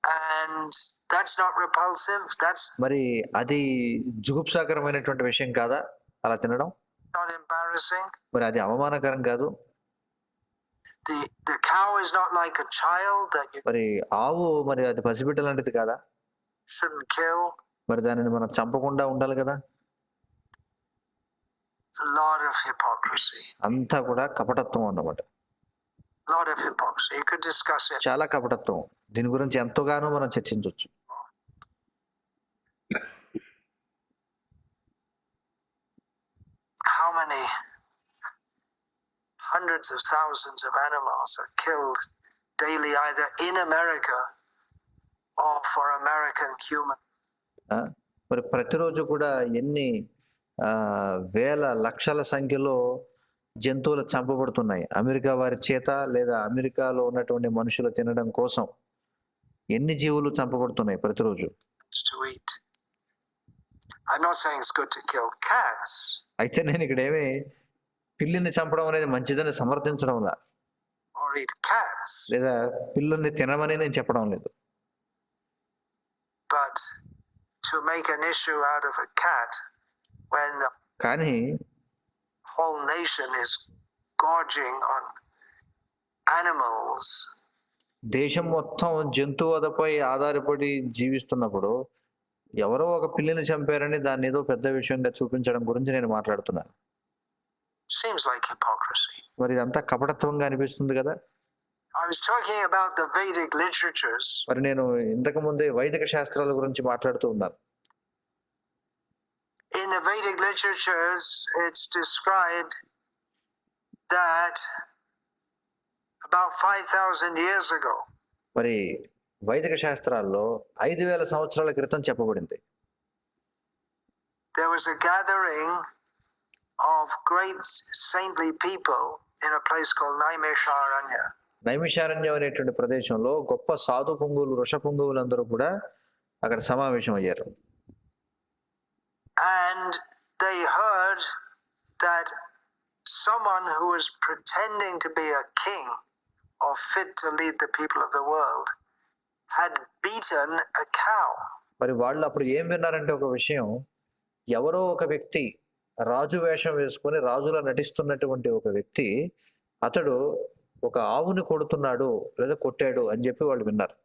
And that's not repulsive. That's మరి అది జుగుప్సాకరమైనటువంటి విషయం కాదా అలా తినడం? not embarrassing. మరి అది అవమానకరం కాదు? The cow is not like a child that you మరి ఆవు మరి అది పసిబిడ్డ లాంటిది కాదా? shouldn't kill. మరి దానిని మనం చంపకుండా ఉండాలి కదా? A lot of hypocrisy. అంతా కూడా కపటత్వం అన్నమాట. Lot of hypocrisy. You could discuss it. చాలా కపటత్వం. దీని గురించి ఎంతగానో మనం చర్చించవచ్చు. How many hundreds of thousands of animals are killed daily either in America or for American human? ఆ, మరి ప్రతిరోజు కూడా ఎన్ని వేల లక్షల సంఖ్యలో జంతువులు చంపబడుతున్నాయి అమెరికా వారి చేత, లేదా అమెరికాలో ఉన్నటువంటి మనుషులు తినడం కోసం ఎన్ని జీవులు చంపబడుతున్నాయి ప్రతిరోజు. To eat. I'm not saying it's good to kill cats. అయితే నేను ఇక్కడ ఏమి పిల్లిని చంపడం అనేది మంచిదని సమర్థించడం లా, Or eat cats. లేదా పిల్లుల్ని తినమని నేను చెప్పడం లేదు. But to make an issue out of a cat when the కానీ whole nation is gorging on animals, దేశం మొత్తం జంతువధపై ఆధారపడి జీవిస్తున్నప్పుడు ఎవరో ఒక పిల్లిని చంపారని దాన్ని ఏదో పెద్ద విషయంగా చూపించడం గురించి నేను మాట్లాడుతున్నాను. seems like hypocrisy. మరి ఇదంతా కపటత్వంగా అనిపిస్తుంది కదా. I was talking about the Vedic literatures. మరి నేను ఇంతకు ముందే వైదిక శాస్త్రాల గురించి మాట్లాడుతూ ఉన్నాను. In the Vedic literatures, it's described that about 5,000 years ago, మరి వైదిక శాస్త్రాల్లో 5,000 సంవత్సరాల క్రితం చెప్పబడింది. there was a gathering of great saintly people in a place called Naimisharanya. Naimisharanya అనేటువంటి ప్రదేశంలో గొప్ప సాధు పుంగువులు, ఋష పుంగువులందరూ కూడా అక్కడ సమావేశం అయ్యారు. And they heard that someone who was pretending to be a king or fit to lead the people of the world had beaten a cow. మరి వాళ్ళు అప్పుడు ఏం విన్నారంటే ఒక విషయం, ఎవరో ఒక వ్యక్తి రాజు వేషం వేసుకొని రాజులా నటిస్తున్నటువంటి ఒక వ్యక్తి అతడు ఒక ఆవుని కొడుతున్నాడు లేదా కొట్టాడు అని చెప్పి వాళ్ళు విన్నారు.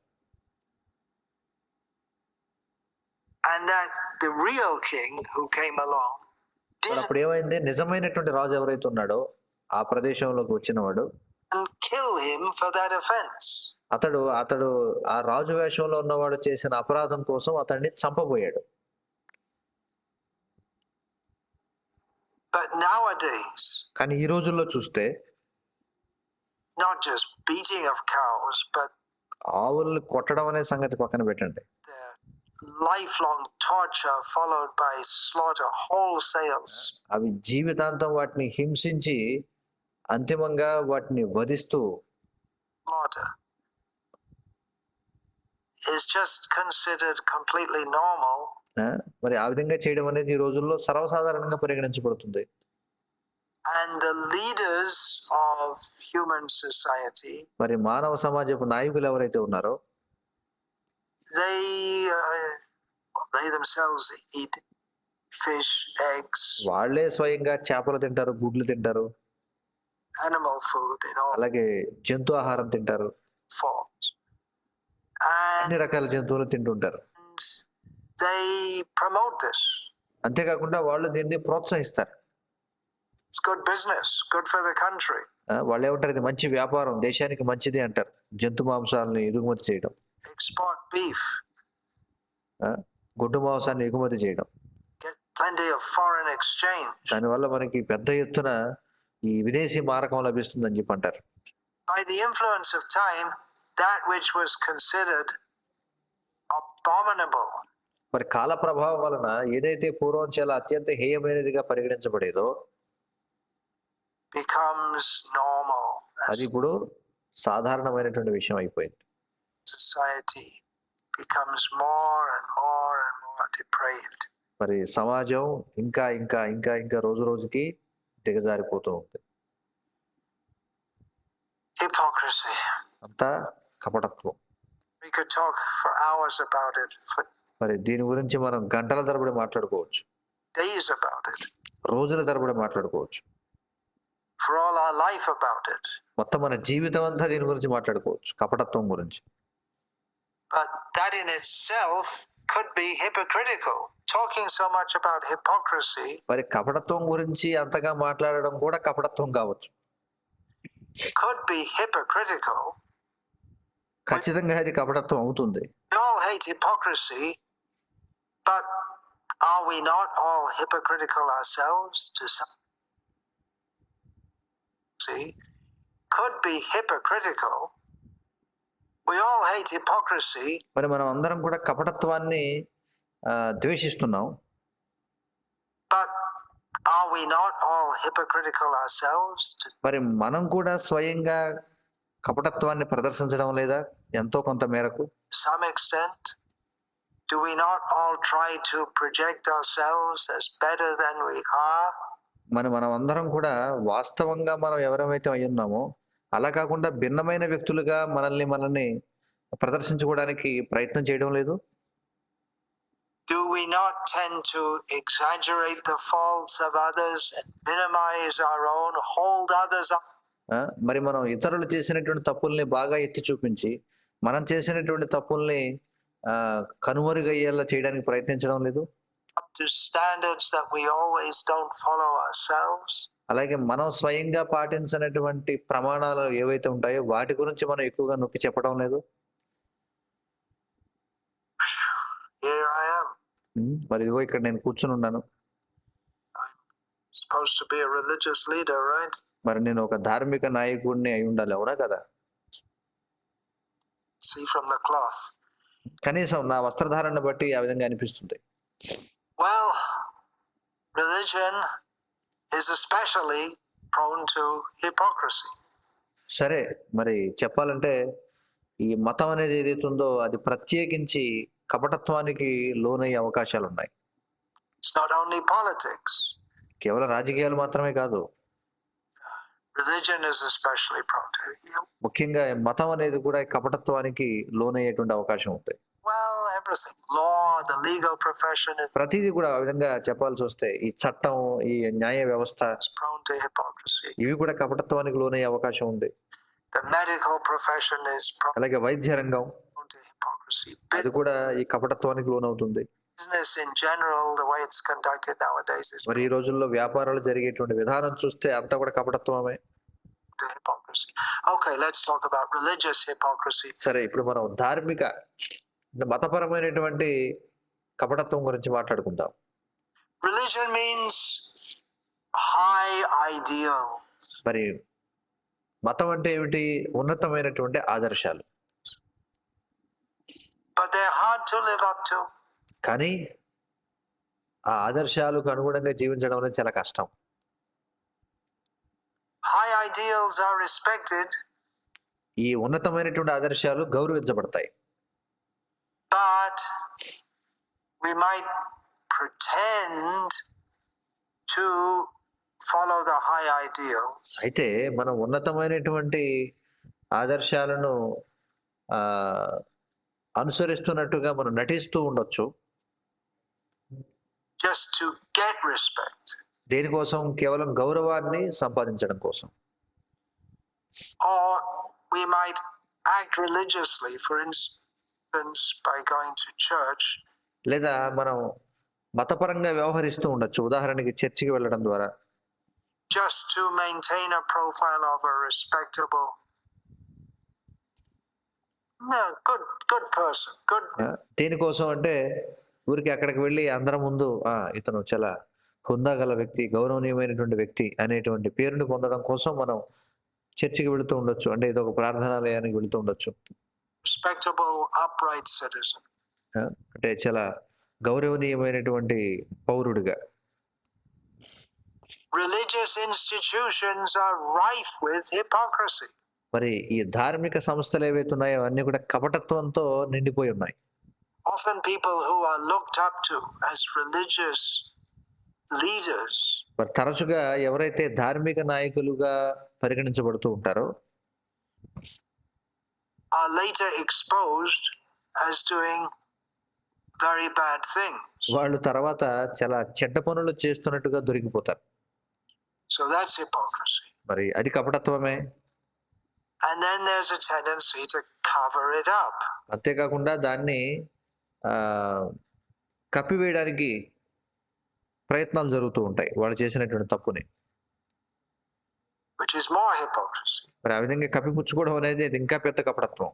And that the real king who came along మరి didn't అప్పుడు ఏమైంది, నిజమైనటువంటి రాజు ఎవరైతే ఉన్నాడో ఆ ప్రదేశంలోకి వచ్చినవాడు kill him for that offense. అతడు ఆ రాజు వేషంలో ఉన్నవాడు చేసిన అపరాధం కోసం అతన్ని చంపబోయాడు. But nowadays, కానీ ఈ రోజుల్లో చూస్తే not just beating of cows, but ఆవుల్ని కొట్టడం అనే సంగతి పక్కన పెట్టండి, the lifelong torture followed by slaughter, wholesale అవి జీవితాంతం వాటిని హింసించి అంతిమంగా వాటిని వధిస్తూ slaughter is just considered completely normal. మరి ఆ విధంగా చేయడం అనేది ఈ రోజుల్లో సర్వసాధారణంగా పరిగణించబడుతుంది. And the leaders of human society, మరి మానవ సమాజపు నాయకులు ఎవరైతే ఉన్నారో they themselves eat fish, eggs, వాళ్ళే స్వయంగా చేపలు తింటారు, గుడ్లు తింటారు, animal food in all అలాగే జంతు ఆహారం తింటారు, forms. And అన్ని రకాల జంతువులు తింటుంటారు. they promote this. అంతేకాకుండా వాళ్ళు దీన్ని ప్రోత్సహిస్తారు. It's good business, good for the country. వాళ్ళు ఏమంటారు, ఇది మంచి వ్యాపారం, దేశానికి మంచిది అంటారు. జంతు మాంసాలని ఎగుమతి చేయడం, Export beef, గుడ్డు మాంసాన్ని ఎగుమతి చేయడం, get plenty of foreign exchange. దానివల్ల మనకి పెద్ద ఎత్తున ఈ విదేశీ మారకం లభిస్తుందని చెప్పి అంటారు. By the influence of time, that which was considered abominable మరి కాల ప్రభావం వలన ఏదైతే పూర్వం చాలా అత్యంత హేయమైనదిగా పరిగణించబడేదో becomes normal అది as ఇప్పుడు సాధారణమైనటువంటి విషయం అయిపోయింది. society becomes more and more and more depraved. మరి సమాజం ఇంకా ఇంకా ఇంకా ఇంకా రోజు రోజుకి దిగజారిపోతూ ఉంది. Hypocrisy. అంతా కపటత్వం. We could talk for hours about it, for మరి దీని గురించి మనం గంటల తరబడి మాట్లాడుకోవచ్చు, days about it, రోజుల తరబడి మాట్లాడుకోవచ్చు, for all our life about it. మొత్తం మన జీవితం అంతా దీని గురించి మాట్లాడుకోవచ్చు, కపటత్వం గురించి. But that in itself could be hypocritical. Talking so much about hypocrisy మరి కపటత్వం గురించి అంతగా మాట్లాడడం కూడా కపటత్వం కావచ్చు. could be hypocritical. ఖచ్చితంగా అది కపటత్వం అవుతుంది. We all hate hypocrisy, but are we not all hypocritical ourselves to some? See, could be hypocritical. We all hate hypocrisy, మరి మనం అందరం కూడా కపటత్వాన్ని ద్వేషిస్తున్నాం. but are we not all hypocritical ourselves to మరి మనం కూడా స్వయంగా కపటత్వాన్ని ప్రదర్శించడం లేదా ఎంతో కొంత మేరకు? some extent? Do we not all try to project ourselves as better than we are? మనం అందరం కూడా వాస్తవంగా మనం ఎవరైతే అయి ఉన్నామో అలా కాకుండా భిన్నమైన వ్యక్తులుగా మనల్ని ప్రదర్శించుకోవడానికి ప్రయత్నం చేయడం లేదు? Do we not tend to exaggerate the faults of others and minimize our own, hold others up మరి మనం ఇతరులు చేసినటువంటి తప్పుల్ని బాగా ఎత్తి చూపించి మనం చేసినటువంటి తప్పుల్ని కనుమరుగయ్యేలా చేయడానికి ప్రయత్నించడం లేదు? to standards that we always don't follow ourselves? అలాగే మనం స్వయంగా పాటించినటువంటి ప్రమాణాలు ఏవైతే ఉంటాయో వాటి గురించి మనం ఎక్కువగా నొక్కి చెప్పడం లేదు? Here I am, మరి ఇదిగో ఇక్కడ నేను కూర్చుని ఉన్నాను. supposed to be a religious leader, right? మరి నేను ఒక ధార్మిక నాయకుడిని అయి ఉండాలి, అవునా కదా? See from the cloth. కనీసం నా వస్త్రధారణ బట్టి ఆ విధంగా అనిపిస్తుంది. Well, religion is especially prone to hypocrisy. సరే, మరి చెప్పాలంటే ఈ మతం అనేది ఏదైతే ఉందో అది ప్రత్యేకించి కపటత్వానికి లోనయ్యే అవకాశాలు ఉన్నాయి. It's not only politics. కేవలం రాజకీయాలు మాత్రమే కాదు, Religion is especially prone to ముఖ్యంగా మతం అనేది కూడా కపటత్వానికి లోనయ్యేటువంటి అవకాశం ఉంది. well, everything. Law, the legal profession ప్రతిదీ కూడా ఆ విధంగా చెప్పాల్సి వస్తే ఈ చట్టం, ఈ న్యాయ వ్యవస్థ is prone to hypocrisy. ఇవి కూడా కపటత్వానికి లోనయ్యే అవకాశం ఉంది. The medical profession is prone అలాగే వైద్య రంగం to hypocrisy. అది కూడా ఈ కపటత్వానికి లోనవుతుంది. Business in general, the way it's conducted nowadays is మరి ఈ రోజుల్లో వ్యాపారాలు జరిగేటువంటి విధానం చూస్తే అంతా కూడా కపటత్వమే. to hypocrisy. Okay, let's talk about religious hypocrisy. సరే, ఇప్పుడు మనం ధార్మిక మతపరమైనటువంటి కపటత్వం గురించి మాట్లాడుకుందాం. Religion means high ideals. మరి మతం అంటే ఏమిటి? ఉన్నతమైనటువంటి ఆదర్శాలు. But they're hard to live up to. కానీ ఆ ఆదర్శాలకు అనుగుణంగా జీవించడం అనేది చాలా కష్టం. High ideals are respected, ఈ ఉన్నతమైనటువంటి ఆదర్శాలు గౌరవించబడతాయి. but we might pretend to follow the high ideals. అయితే మనం ఉన్నతమైనటువంటి ఆదర్శాలను అనుసరిస్తున్నట్టుగా మనం నటిస్తూ ఉండొచ్చు. Just to get respect. దేనికోసం? కేవలం గౌరవాన్ని సంపాదించడం కోసం. Or we might act religiously, for instance, by going to church. లేదా మనం మతపరంగా వ్యవహరిస్తూ ఉండొచ్చు, ఉదాహరణకి చర్చికి వెళ్ళడం ద్వారా. Just to maintain a profile of a respectable, good person, good. దేనికోసం అంటే ఊరికి అక్కడికి వెళ్ళి అందరం ముందు ఇతను చాలా హుందాగల వ్యక్తి, గౌరవనీయమైనటువంటి వ్యక్తి అనేటువంటి పేరుని పొందడం కోసం మనం చర్చికి వెళుతూ ఉండొచ్చు. అంటే ఇది ఒక ప్రార్థనాలయానికి వెళుతూ ఉండొచ్చు. Respectable, upright citizen. అంటే చాలా గౌరవనీయమైనటువంటి పౌరుడిగా. Religious institutions are rife with hypocrisy. మరి ఈ ధార్మిక సంస్థలు ఏవైతే ఉన్నాయో అన్ని కూడా కపటత్వంతో నిండిపోయి ఉన్నాయి. Often people who are looked up to as religious leaders మరి తరచుగా ఎవరైతే ధార్మిక నాయకులుగా పరిగణించబడుతూ ఉంటారో are later exposed as doing very bad things. వాళ్ళు తర్వాత చాలా చెడ్డ పనులు చేస్తున్నట్టుగా దొరికిపోతారు. So that's hypocrisy. మరి అది కపటత్వమే. And then there's a tendency to cover it up. అంతేకాకుండా దాన్ని కప్పివేయడానికి ప్రయత్నాలు జరుగుతూ ఉంటాయి వాళ్ళు చేసినటువంటి తప్పుని. Which is more hypocrisy. మరి ఆ విధంగా కప్పిపుచ్చుకోవడం అనేది అది ఇంకా పెద్ద కపటత్వం.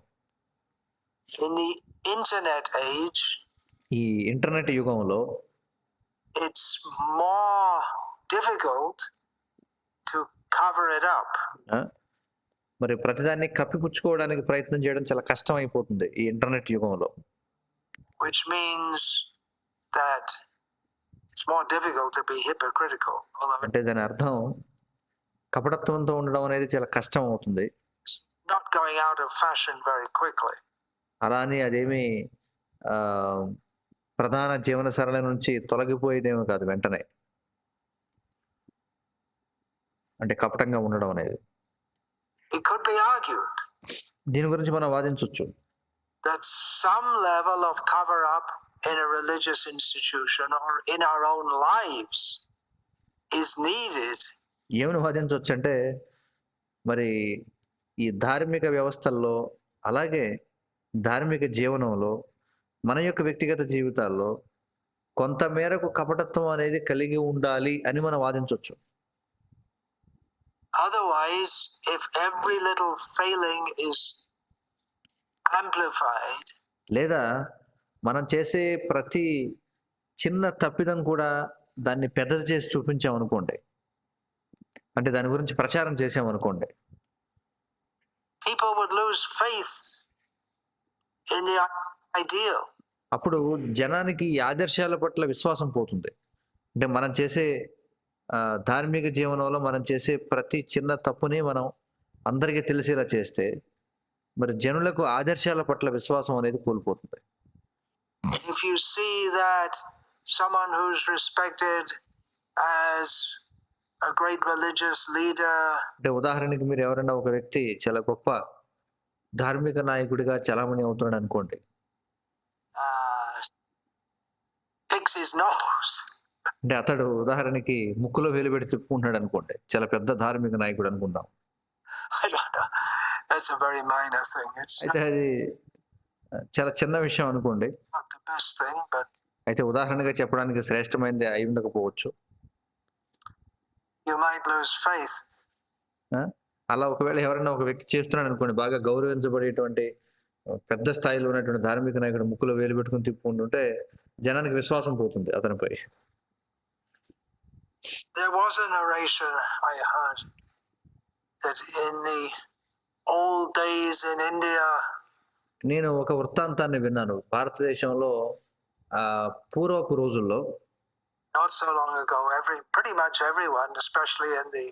In the internet age, ఈ ఇంటర్నెట్ యుగంలో it's more difficult to cover it up. మరి ప్రతిదాన్ని కప్పిపుచ్చుకోవడానికి ప్రయత్నం చేయడం చాలా కష్టం అయిపోతుంది ఈ ఇంటర్నెట్ యుగంలో. Which means that it's more difficult to be hypocritical. అంటే దాని అర్థం కపటత్వంతో ఉండడం అనేది చాలా కష్టం అవుతుంది. Not going out of fashion very quickly. అలా అని అదేమి ప్రధాన జీవన సరళి నుంచి తొలగిపోయేదేమో కాదు వెంటనే. అంటే కపటంగా ఉండడం అనేది. It could be argued దీని గురించి మనం వాదించవచ్చు. that some level of cover up in a religious institution or in our own lives is needed. ఏమని వాదించవచ్చు అంటే మరి ఈ ధార్మిక వ్యవస్థల్లో అలాగే ధార్మిక జీవనంలో మన యొక్క వ్యక్తిగత జీవితాల్లో కొంత మేరకు కపటత్వం అనేది కలిగి ఉండాలి అని మనం వాదించవచ్చు. Otherwise, if every little failing is amplified, లేదా మనం చేసే ప్రతి చిన్న తప్పిదం కూడా దాన్ని పెద్దది చేసి చూపించామనుకోండి, అంటే దాని గురించి ప్రచారం చేసామనుకోండి, people would lose faith in the ideal. అప్పుడు జనానికి ఈ ఆదర్శాల పట్ల విశ్వాసం పోతుంది. అంటే మనం చేసే ధార్మిక జీవనంలో మనం చేసే ప్రతి చిన్న తప్పుని మనం అందరికీ తెలిసేలా చేస్తే మరి జనులకు ఆదర్శాల పట్ల విశ్వాసం అనేది కోల్పోతుంది. If you see that someone who's respected as a great religious leader, అంటే ఉదాహరణకి మీరు ఎవరైనా ఒక వ్యక్తి చాలా గొప్ప ధార్మిక నాయకుడిగా చలామణి అవుతున్నాడు అనుకోండి, picks his nose, అంటే అతడు ఉదాహరణకి ముక్కులో వేలు పెట్టి తిప్పుకుంటున్నాడు అనుకోండి, చాలా పెద్ద ధార్మిక నాయకుడు అనుకుందాం. I don't know, that's a very minor thing. It's అయితే అది చాలా చిన్న విషయం అనుకోండి. not the best thing, but అయితే ఉదాహరణగా చెప్పడానికి శ్రేష్టమైనది అయి ఉండకపోవచ్చు. you might lose faith. అలా ఒకవేళ ఎవరైనా ఒక వ్యక్తి చేస్తున్నాడు అనుకోండి, బాగా గౌరవించబడేటువంటి పెద్ద స్థాయిలో ఉన్నటువంటి ధార్మిక నాయకుడు ముక్కులో వేలు పెట్టుకుని తిప్పుకుంటుంటే జనానికి విశ్వాసం పోతుంది అతనిపై. There was a narration I heard that in the old days in India, నేను ఒక వృత్తాంతాన్ని విన్నాను భారతదేశంలో పూర్వపు రోజుల్లో. not so long ago, pretty much everyone, especially in the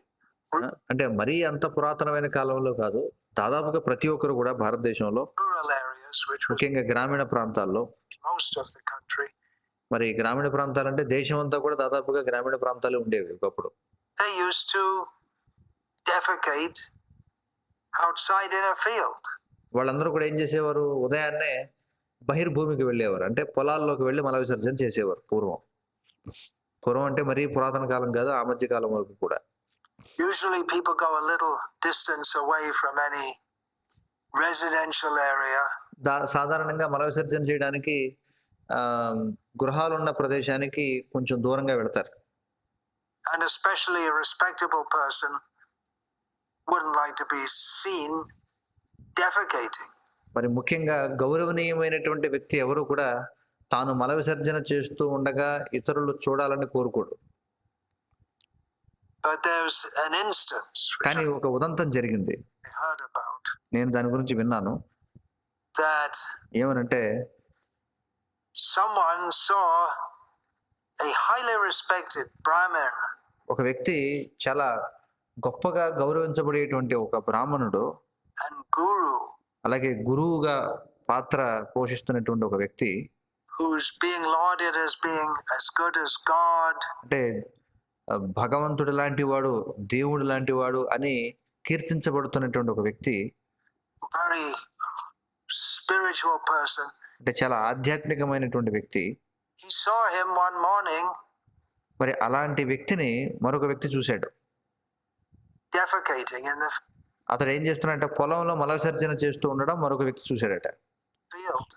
అంటే మరీ అంత పురాతనమైన కాలంలో కాదు, దాదాపుగా ప్రతి ఒక్కరు కూడా భారతదేశంలో rural areas, which was ముఖ్యంగా గ్రామీణ ప్రాంతాల్లో, most of the country, మరి గ్రామీణ ప్రాంతాలంటే దేశం అంతా కూడా దాదాపుగా గ్రామీణ ప్రాంతాలే ఉండేవి ఒకప్పుడు. they used to defecate outside in a field. వాళ్ళందరూ కూడా ఏం చేసేవారు, ఉదయాన్నే బహిర్భూమికి వెళ్ళేవారు, అంటే పొలాల్లోకి వెళ్ళి మల విసర్జన చేసేవారు పూర్వం అంటే మరీ పురాతన కాలం కాదు, ఆ మధ్య కాలం వరకు కూడా. Usually people go a little distance away from any residential area. సాధారణంగా మల విసర్జన చేయడానికి గృహాలు ఉన్న ప్రదేశానికి కొంచెం దూరంగా వెళ్తారు. And especially a respectable person wouldn't like to be seen defecating. మరి ముఖ్యంగా గౌరవనీయమైనటువంటి వ్యక్తి ఎవరు కూడా తాను మల విసర్జన చేస్తూ ఉండగా ఇతరులు చూడాలని కోరుకోడు. But there's an instance which కానీ ఒక ఉదంతం జరిగింది, I heard about, నేను దాని గురించి విన్నాను. that ఏమనంటే someone saw a highly respected Brahmin, ఒక వ్యక్తి చాలా గొప్పగా గౌరవించబడేటువంటి ఒక బ్రాహ్మణుడు and guru, అలాగే గురువుగా పాత్ర పోషిస్తున్నటువంటి ఒక వ్యక్తి, who's being lauded as being as good as God, అంటే భగవంతుడు లాంటి వాడు, దేవుడు లాంటి వాడు అని కీర్తించబడుతున్నటువంటి ఒక వ్యక్తి, very spiritual person, అంటే చాలా ఆధ్యాత్మికమైనటువంటి వ్యక్తి. He saw him one morning మరి అలాంటి వ్యక్తిని మరొక వ్యక్తి చూశాడు. defecating in the అతడు ఏం చేస్తున్నాడంటే పొలంలో మల విసర్జన చేస్తూ ఉండడం మరొక వ్యక్తి చూశాడట. field.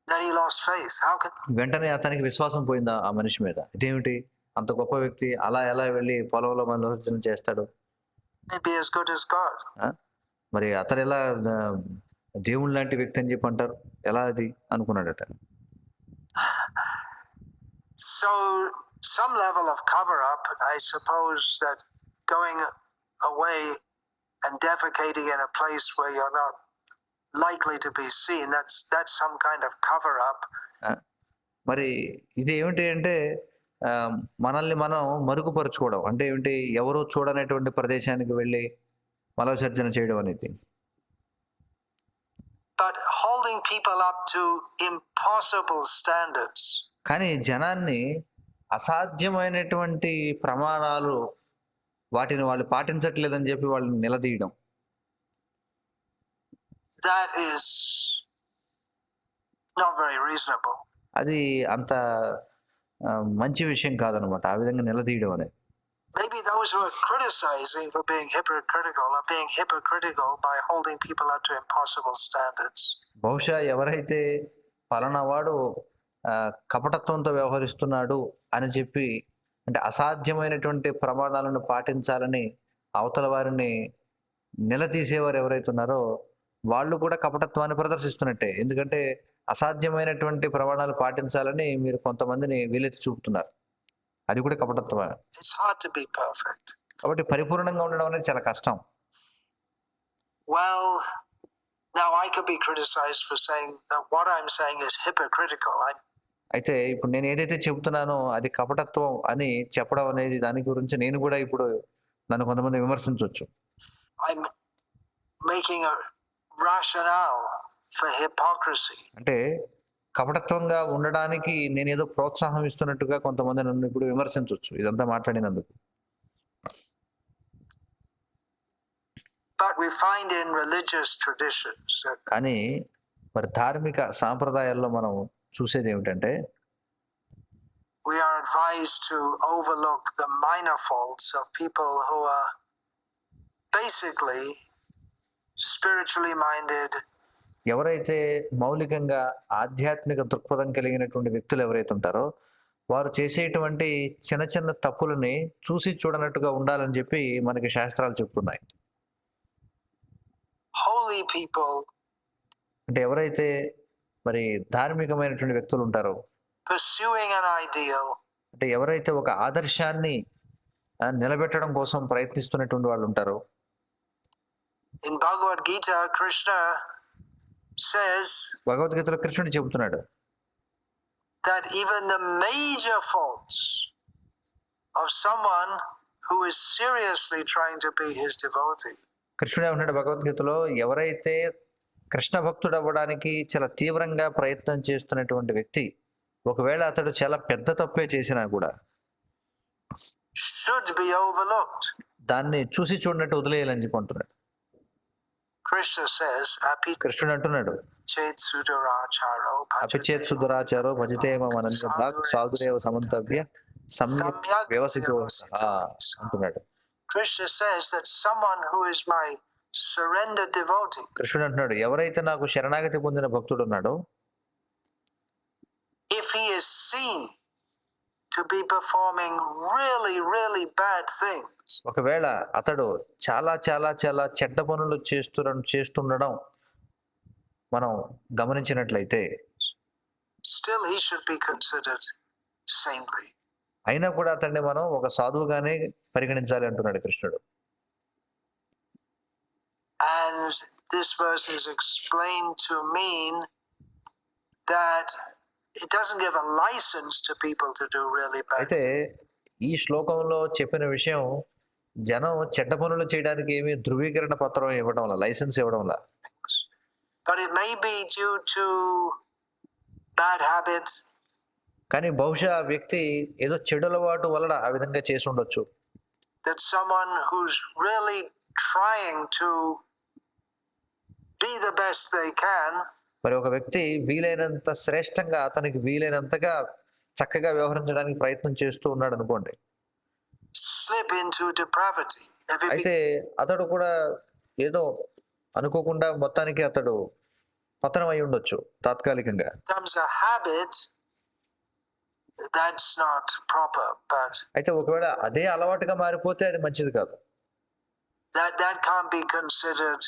Then he lost faith. How could వెంటనే అతనికి విశ్వాసం పోయింది ఆ మనిషి మీద. ఇదేమిటి అంత గొప్ప వ్యక్తి అలా ఎలా వెళ్ళి పొలంలో మల విసర్జన చేస్తాడు? he be as good as God? ఆ? మరి అతడు ఎలా దేవుని లాంటి వ్యక్తి అని చెప్పి అంటారు? ఎలా అది అనుకున్నాడట. So some level of cover up, I suppose, that going away and defecating in a place where you're not likely to be seen, that's some kind of cover up. మరి ఇది ఏమిటి అంటే మనల్ని మనం మరుగుపరుచుకోవడం అంటే ఏమిటి, ఎవరో చూడనటువంటి ప్రదేశానికి వెళ్ళి మల విసర్జన చేయడం అనేది. But holding people up to impossible standards. కానీ జనాన్ని అసాధ్యమైనటువంటి ప్రమాణాలు వాటిని వాళ్ళు పాటించట్లేదని చెప్పి వాళ్ళని నిలదీయడం, that is not very reasonable. అది అంత మంచి విషయం కాదనమాట. ఆ విధంగా నిలదీయడం అనేది. Maybe those who are criticizing for being hypocritical are being hypocritical by holding people up to impossible standards. బహుశా ఎవరైతే పలానా వాడు కపటత్వంతో వ్యవహరిస్తున్నాడు అని చెప్పి అంటే అసాధ్యమైనటువంటి ప్రమాణాలను పాటించాలని అవతల వారిని నిలదీసేవారు ఎవరైతే ఉన్నారో వాళ్ళు కూడా కపటత్వాన్ని ప్రదర్శిస్తున్నట్టే. ఎందుకంటే అసాధ్యమైనటువంటి ప్రమాణాలు పాటించాలని మీరు కొంతమందిని వీలెత్తి చూపుతున్నారు. అది కూడా కపటత్వమే. It's hard to be perfect. కాబట్టి పరిపూర్ణంగా ఉండడం అనేది చాలా కష్టం. Well, now I could be criticized for saying that what I'm saying is hypocritical. అయితే ఇప్పుడు నేను ఏదైతే చెబుతున్నానో అది కపటత్వం అని చెప్పడం అనేది దాని గురించి నేను కూడా ఇప్పుడు నన్ను కొంతమంది విమర్శించవచ్చు. I'm making a rationale for hypocrisy. అంటే కపటత్వంగా ఉండడానికి నేను ఏదో ప్రోత్సాహం ఇస్తున్నట్టుగా కొంతమంది నన్ను ఇప్పుడు విమర్శించవచ్చు ఇదంతా మాట్లాడినందుకు. But we find in religious traditions that కానీ మరి ధార్మిక సాంప్రదాయాల్లో మనం చూసేది ఏమిటంటే we are advised to overlook the minor faults of people who are basically spiritually minded. ఎవరైతే మౌలికంగా ఆధ్యాత్మిక దృక్పథం కలిగినటువంటి వ్యక్తులు ఎవరైతే ఉంటారో వారు చేసేటువంటి చిన్న చిన్న తప్పులని చూసి చూడనట్టుగా ఉండాలని చెప్పి మనకి శాస్త్రాలు చెప్తున్నాయి. Holy people అంటే ఎవరైతే మరి ధార్మికమైనటువంటి వ్యక్తులు ఉంటారో pursuing an ideal, అంటే ఎవరైతే ఒక ఆదర్శాన్ని నిలబెట్టడం కోసం ప్రయత్నిస్తున్నటువంటి వాళ్ళు ఉంటారో. in Bhagavad Gita, Krishna says భగవద్గీతలో కృష్ణుడు చెబుతున్నాడు that even the major faults of someone who is seriously trying to be his devotee, కృష్ణుడు ఏమంటాడు భగవద్గీతలో, ఎవరైతే కృష్ణ భక్తుడు అవ్వడానికి చాలా తీవ్రంగా ప్రయత్నం చేస్తున్నటువంటి వ్యక్తి ఒకవేళ అతడు చాలా పెద్ద తప్పే చేసినా కూడా should be overlooked. దాన్ని చూసి చూడనట్టు వదిలేయాలని చెప్పి అంటున్నాడు. Krishna says, కృష్ణుడు అంటున్నాడు Chet suduracharo అపిచేత్ సుదురాచారో భజతే మనంత భాగ్ సాధురేవ సమంతవ్య సమ్యక్ వ్యవసితో అంటున్నాడు. Krishna says that someone who is my surrendered devotee, కృష్ణుడు అంటున్నాడు ఎవరైతే నాకు శరణాగతి పొందిన భక్తుడు ఉన్నాడో if he is seen to be performing really bad things, ఒకవేళ అతడు చాలా చాలా చాలా చెడ్డ పనులు చేస్తుండడం మనం గమనించినట్లయితే still he should be considered saintly. అయినా కూడా అతన్ని మనం ఒక సాధువుగానే పరిగణించాలి అంటున్నాడు కృష్ణుడు. And this verse is explained to mean that it doesn't give a license to people to do really bad అయితే things. ఈ శ్లోకంలో చెప్పిన విషయం జనం చెడ్డ పనులు చేయడానికి ఏమి ధృవీకరణ పత్రం ఇవ్వడం లైసెన్స్ ఇవ్వడం. But it may be due to bad habit. కానీ బహుశా ఆ వ్యక్తి ఏదో చెడు అలవాటు వలన ఆ విధంగా చేసి ఉండొచ్చు. That someone who's really trying to be the best they can మరి ఒక వ్యక్తి వీలైనంత శ్రేష్టంగా అతనికి వీలైనంతగా చక్కగా వ్యవహరించడానికి ప్రయత్నం చేస్తూ ఉన్నాడు అనుకోండి. slip into depravity. If it అయితే అతడు కూడా ఏదో అనుకోకుండా మొత్తానికి అతడు పతనం అయి ఉండొచ్చు తాత్కాలికంగా. becomes a habit, that's not proper. But అయితే ఒకవేళ అదే అలవాటుగా మారిపోతే అది మంచిది కాదు. that can't be considered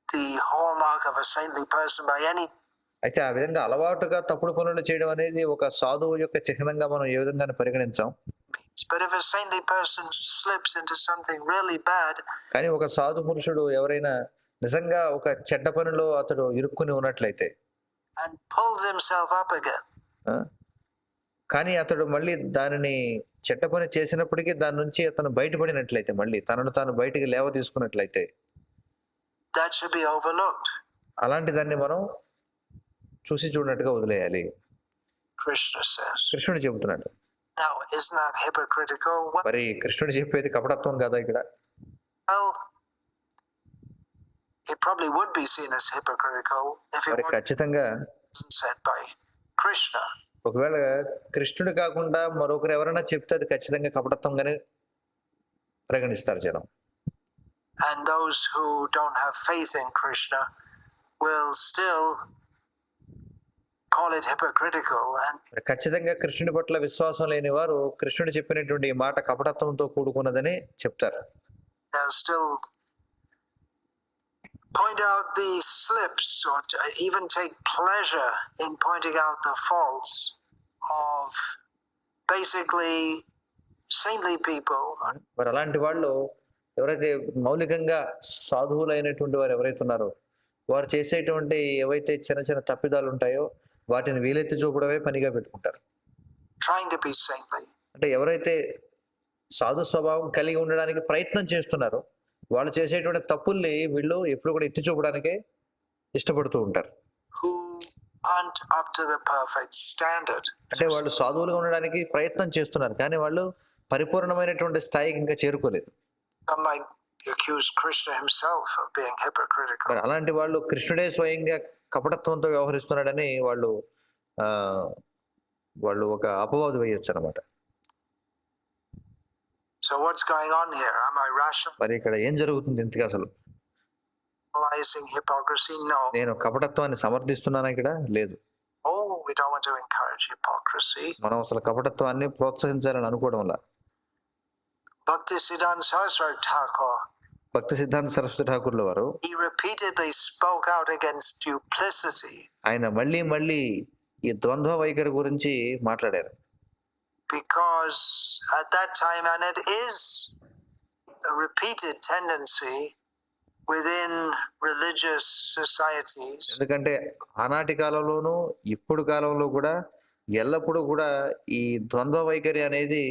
the hallmark of a saintly person by any. అయితే ఆ విధంగా అలవాటుగా తప్పుడు పనులు చేయడం అనేది ఒక సాధువు యొక్క చిహ్నంగా మనం ఏ విధంగానూ పరిగణించాం. But if a saintly person slips into something really bad, కానీ ఒక సాధు పురుషుడు ఎవరైనా నిజంగా ఒక చెడ్డ పనిలో అతడు ఇరుక్కుని ఉన్నట్లయితే and pulls himself up again, ఆ, కానీ అతడు మళ్ళీ దానిని చెడ్డ పని చేసినప్పటికీ దాని నుంచి అతను బయటపడినట్లయితే మళ్ళీ తనను తాను బయటికి లేవ తీసుకున్నట్లయితే that should be overlooked. అలాంటి దాన్ని మనం చూసి చూడనట్టుగా వదిలేయాలి. Krishna says. కృష్ణుడు చెబుతున్నాడు. Now, isn't that hypocritical? Well, మరి కృష్ణుడు చెప్పేది కపటత్వం కదా ఇక్కడ? it probably would be seen as hypocritical if it మరి ఖచ్చితంగా wasn't said by Krishna. ఒకవేళ కృష్ణుడు కాకుండా మరొకరు ఎవరైనా చెప్తే అది ఖచ్చితంగా కపటత్వంగానే పరిగణిస్తారు జనం. And those who don't have faith in Krishna will still call it hypocritical. And మరి ఖచ్చితంగా కృష్ణుడి పట్ల విశ్వాసం లేని వారు కృష్ణుడు చెప్పినటువంటి ఈ మాట కపటత్వంతో కూడుకున్నదని చెప్తారు. they'll still point out the slips or even take pleasure in pointing out the faults of basically saintly people. మరి అలాంటి వాళ్ళు ఎవరైతే మౌలికంగా సాధువులైనటువంటి వారు ఎవరైతే ఉన్నారో వారు చేసేటువంటి ఏవైతే చిన్న చిన్న తప్పిదాలు ఉంటాయో వాటిని వీలెత్తి చూపడమే పనిగా పెట్టుకుంటారు. trying to be saintly. అంటే ఎవరైతే సాధు స్వభావం కలిగి ఉండడానికి ప్రయత్నం చేస్తున్నారో వాళ్ళు చేసేటువంటి తప్పుల్ని వీళ్ళు ఎప్పుడు కూడా ఎత్తి చూపడానికే ఇష్టపడుతూ ఉంటారు. who aren't up to the perfect standard. అంటే వాళ్ళు సాధువులుగా ఉండడానికి ప్రయత్నం చేస్తున్నారు కానీ వాళ్ళు పరిపూర్ణమైనటువంటి స్థాయికి ఇంకా చేరుకోలేదు. Some might accuse Krishna himself of being hypocritical. మరి అలాంటి వాళ్ళు కృష్ణుడే స్వయంగా కపటత్వంతో వ్యవహరిస్తున్నాడని వాళ్ళు వాళ్ళు ఒక అపవాదు వేయొచ్చు అనమాట. So what's going on here? Am I మరి ఇక్కడ ఏం జరుగుతుంది ఇంతకీ అసలు? rationalizing hypocrisy? No. నేను కపటత్వాన్ని సమర్థిస్తున్నానా ఇక్కడ? లేదు. Oh, we don't want to encourage hypocrisy. మనం అసలు కపటత్వాన్ని ప్రోత్సహించాలని అనుకోవడం వల్ల Bhaktisiddhanta Saraswati Thakur, భక్తి సిద్ధాంత సరస్వతి ఠాకూర్ల వారు he repeatedly spoke out against duplicity ఆయన మళ్ళీ ఈ ద్వంద్వ వైఖరి గురించి మాట్లాడారు. because at that time, and it is a repeated tendency within religious societies, ఎందుకంటే ఆనాటి కాలంలోనూ ఇప్పుడు కాలంలో కూడా ఎల్లప్పుడూ కూడా ఈ ద్వంద్వ వైఖరి అనేది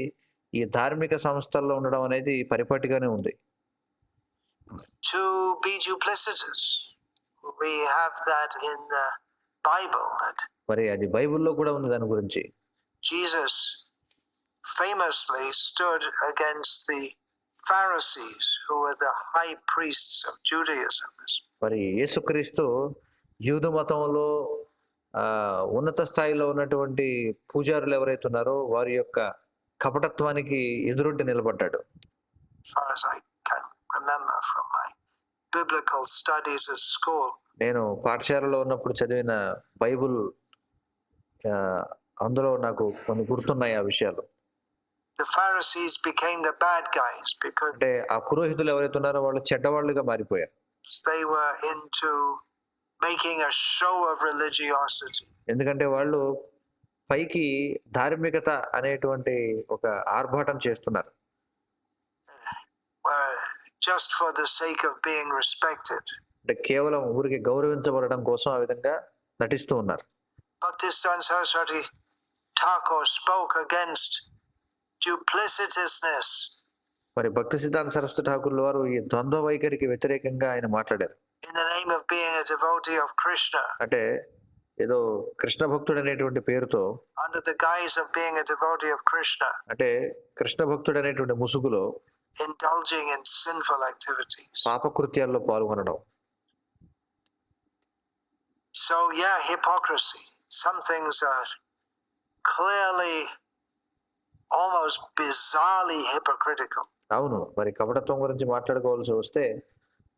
ఈ ధార్మిక సంస్థల్లో ఉండడం అనేది పరిపాటిగానే ఉంది. to be duplicitous. We have that in the Bible, that మరి అది బైబిల్లో కూడా ఉంది దాని గురించి. Jesus famously stood against the Pharisees, who were the high priests of Judaism. మరి యేసుక్రీస్తు యూదు మతంలో ఉన్నత స్థాయిలో ఉన్నటువంటి పూజారులు ఎవరైతే ఉన్నారో వారి యొక్క కపటత్వానికి ఎదురొడ్డి నిలబడ్డాడు. As far as I can remember from my biblical studies at school. నేను పాఠశాలలో ఉన్నప్పుడు చదివిన బైబుల్ అందులో నాకు కొన్ని గుర్తున్నాయి ఆ విషయాలు. The Pharisees became the bad guys because అంటే ఆ పురోహితులు ఎవరైతే ఉన్నారో వాళ్ళు చెడ్డవాళ్ళుగా మారిపోయారు. they were into making a show of religiosity. ఎందుకంటే వాళ్ళు పైకి ధార్మికత అనేటువంటి ఒక ఆర్భాటం చేస్తున్నారు. Just for the sake of being respected. అంటే కేవలం ఊరికి గౌరవించబడడం కోసం ఆ విధంగా నటిస్తూ ఉన్నారు. Bhaktisiddhanta Saraswati Thakur spoke against duplicitousness. మరి భక్తి సిద్ధాంత సరస్వతి ఠాకూర్ల వారు ఈ ద్వంద్వ వైఖరికి వ్యతిరేకంగా ఆయన మాట్లాడారు. In the name of being a devotee of Krishna. అంటే ఏదో కృష్ణ భక్తుడు అనేటువంటి పేరుతో under the guise of being a devotee of Krishna. అంటే కృష్ణ భక్తుడు అనేటువంటి ముసుగులో indulging in sinful activities. పాపకృత్యాల్లో పాల్గొనడం. So, yeah, hypocrisy. Some things are clearly, almost bizarrely hypocritical. అవును. మరి కపటత్వం గురించి మాట్లాడుకోవాల్సి వస్తే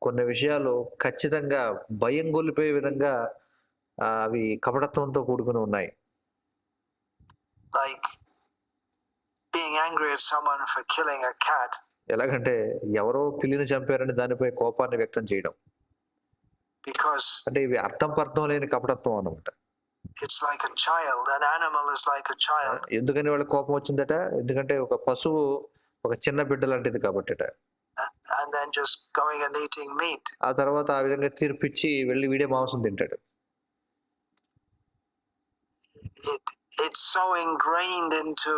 కొన్ని విషయాలు ఖచ్చితంగా భయం గొల్లిపోయే విధంగా అవి కపటత్వంతో కూడుకొని ఉన్నాయి. Like being angry at someone for killing a cat. ఎలాగంటే ఎవరో పిల్లిని చంపారని దానిపై కోపాన్ని వ్యక్తం చేయడం. Because అంటే ఇవి అర్థం పర్థం లేని కపటత్వం అన్నమాట. it's like a child. An animal is like a child. ఎందుకని వాళ్ళకి కోపం వచ్చిందట? ఎందుకంటే ఒక పశువు ఒక చిన్న బిడ్డ లాంటిది కాబట్టిట. And then just going and eating meat. ఆ తర్వాత ఆ విధంగా తీర్పిచ్చి వెళ్ళి వీడే మాంసం తింటాడు. It's so ingrained into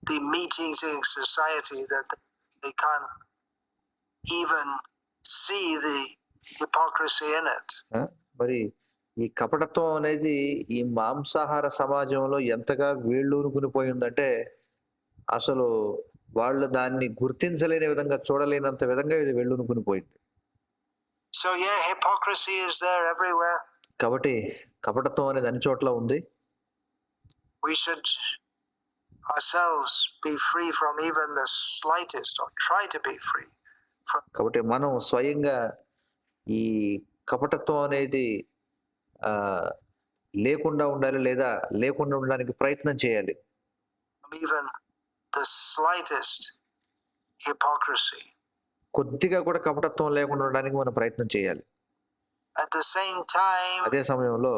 the meat-eating society that they can't even see the hypocrisy in it. మరి ఈ కపటత్వం అనేది ఈ మాంసాహార సమాజంలో ఎంతగా వేళ్ళూనుకునిపోయి ఉందంటే అసలు వాళ్ళు దాన్ని గుర్తించలేని విధంగా చూడలేనంత విధంగా ఇది వేళ్ళూనుకునిపోయింది. So yeah, hypocrisy is there everywhere. కాబట్టి కపటత్వం అనేది అన్ని చోట్ల ఉంది. We should ourselves be free from even the slightest, or try to be free from. కాబట్టి మనం స్వయంగా ఈ కపటత్వం అనేది లేకుండా ఉండాలి, లేదా లేకుండా ఉండడానికి ప్రయత్నం చేయాలి. Even the slightest hypocrisy. కొద్దిగా కూడా కపటత్వం లేకుండా ఉండడానికి మనం ప్రయత్నం చేయాలి. At the same time, అదే సమయంలో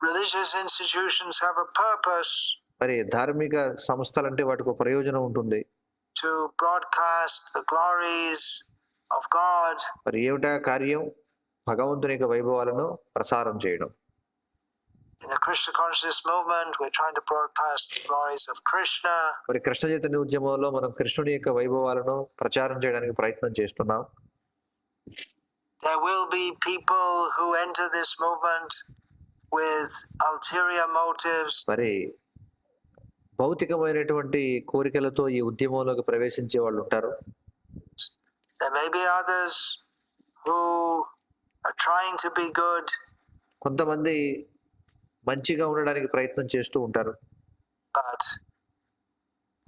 religious institutions have a purpose. మరి ధార్మిక సంస్థలంటే వాటికి ఒక ప్రయోజనం ఉంటుంది. To broadcast the glories of God. మరి ఏమిటా కార్యం? భగవంతుని యొక్క వైభవాలను ప్రసారం చేయడం. In the Krishna consciousness movement, we're trying to broadcast the glories of Krishna. మరి కృష్ణ చైతన్య ఉద్యమంలో మనం కృష్ణుడి యొక్క వైభవాలను ప్రచారం చేయడానికి ప్రయత్నం చేస్తున్నాం. There will be people who enter this movement with ulterior motives. మరి భౌతికమైనటువంటి కోరికలతో ఈ ఉద్యమంలోకి ప్రవేశించే వాళ్ళు ఉంటారు. There may be others who are trying to be good. కొంతమంది మంచిగా ఉండడానికి ప్రయత్నం చేస్తూ ఉంటారు. But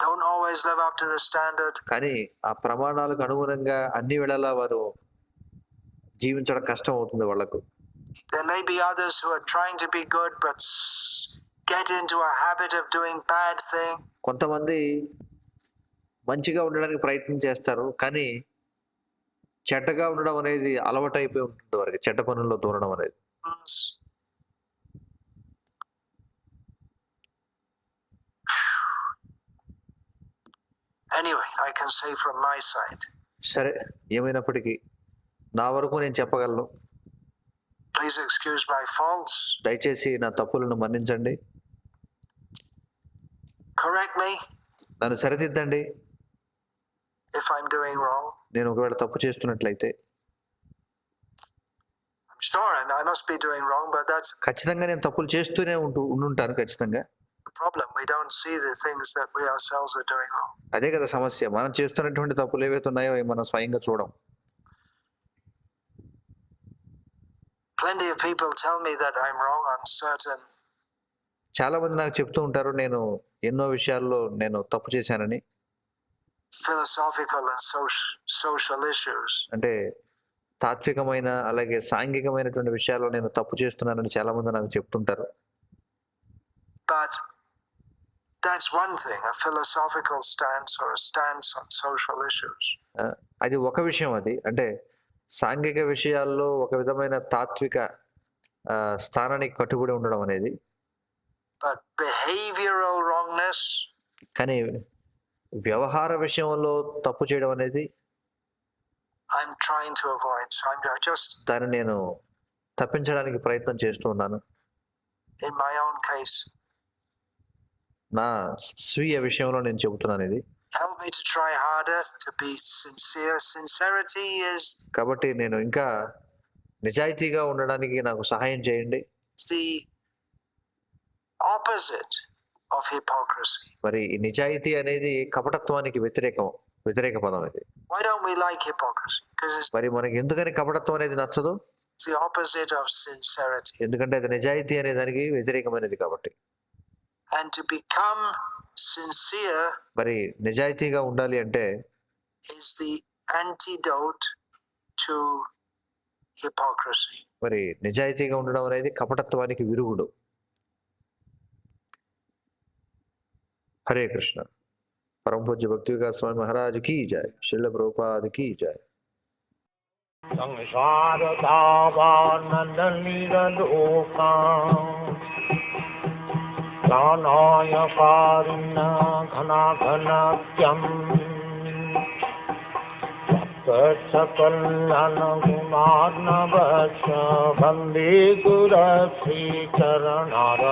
don't always live up to the standard. కానీ ఆ ప్రమాణాలకు అనుగుణంగా అన్ని వేళలా వారు జీవించడం కష్టం అవుతుంది వాళ్ళకు. There may be others who are trying to be good but get into a habit of doing bad things. కొంతమంది మంచిగా ఉండడానికి ప్రయత్నం చేస్తారు, కానీ చెడ్డగా ఉండడం అనేది అలవాటు అయిపోయి ఉంటుంది వారికి, చెడ్డ పనుల్లో దూరడం అనేది. Anyway, I can say from my side. సరే, ఏమైనప్పటికీ నా వరకు నేను చెప్పగలను. Please excuse my faults. దయచేసి నా తప్పులను మన్నించండి. Correct me. నన్ను సరిదిద్దండి if I'm doing wrong. నేను ఒకవేళ తప్పు చేస్తున్నట్లయితే. I'm sure I must be doing wrong, but that's ఖచ్చితంగా నేను తప్పులు చేస్తూనే ఉండుంటాను ఖచ్చితంగా. the problem. We don't see the things that we ourselves are doing wrong. అదే కదా సమస్య. మనం చేస్తున్నటువంటి తప్పులు ఏవైతే ఉన్నాయో అవి మనం స్వయంగా చూడం. Plenty of people tell me that I'm wrong on certain. చాలా మంది నాకు చెప్తూ ఉంటారు నేను ఎన్నో విషయాల్లో నేను తప్పు చేశానని. Philosophical and social issues. అంటే తాత్వికమైన అలాగే సాంఘికమైనటువంటి విషయాల్లో నేను తప్పు చేస్తున్నానని చాలా మంది నాకు చెప్తుంటారు. But that's one thing, a philosophical stance or a stance on social issues. అది ఒక విషయం. అది అంటే సాంఘిక విషయాల్లో ఒక విధమైన తాత్విక స్థానానికి కట్టుబడి ఉండడం అనేది. But behavioral wrongness, కానీ వ్యవహార విషయంలో తప్పు చేయడం అనేది I'm trying to avoid. So I'm just దాన్ని నేను తప్పించడానికి ప్రయత్నం చేస్తూ ఉన్నాను. in my own case. నా స్వీయ విషయంలో నేను చెబుతున్నాను ఇది. Help me to try harder to be sincere. Sincerity is కాబట్టి నేను ఇంకా నిజాయితీగా ఉండడానికి నాకు సహాయం చేయండి. the opposite of hypocrisy. మరి ఈ నిజాయితీ అనేది కపటత్వానికి వ్యతిరేక పదం ఇది. Why don't we like hypocrisy? Because మరి మనకి ఎందుకని కపటత్వం అనేది నచ్చదు? It's the opposite of sincerity. ఎందుకంటే అది నిజాయితీ అనే దానికి వ్యతిరేకమైనది కాబట్టి. And to become sincere మరి నిజాయితీగా ఉండాలి అంటే is the antidote to hypocrisy. మరి నిజాయితీగా ఉండడం అనేది కపటత్వానికి విరుగుడు. హరే కృష్ణ. పరమ పూజ్య భక్తి వికాస్ స్వామి మహారాజ్ కీ జై. శ్రీల ప్రభుపాద కీ జై. संसार दावानल नीरलोका प्राणाय कारुण्य घना घनात्यम् सकलन गुणार्णवश वन्दे गुरश्री चरणारविन्दम्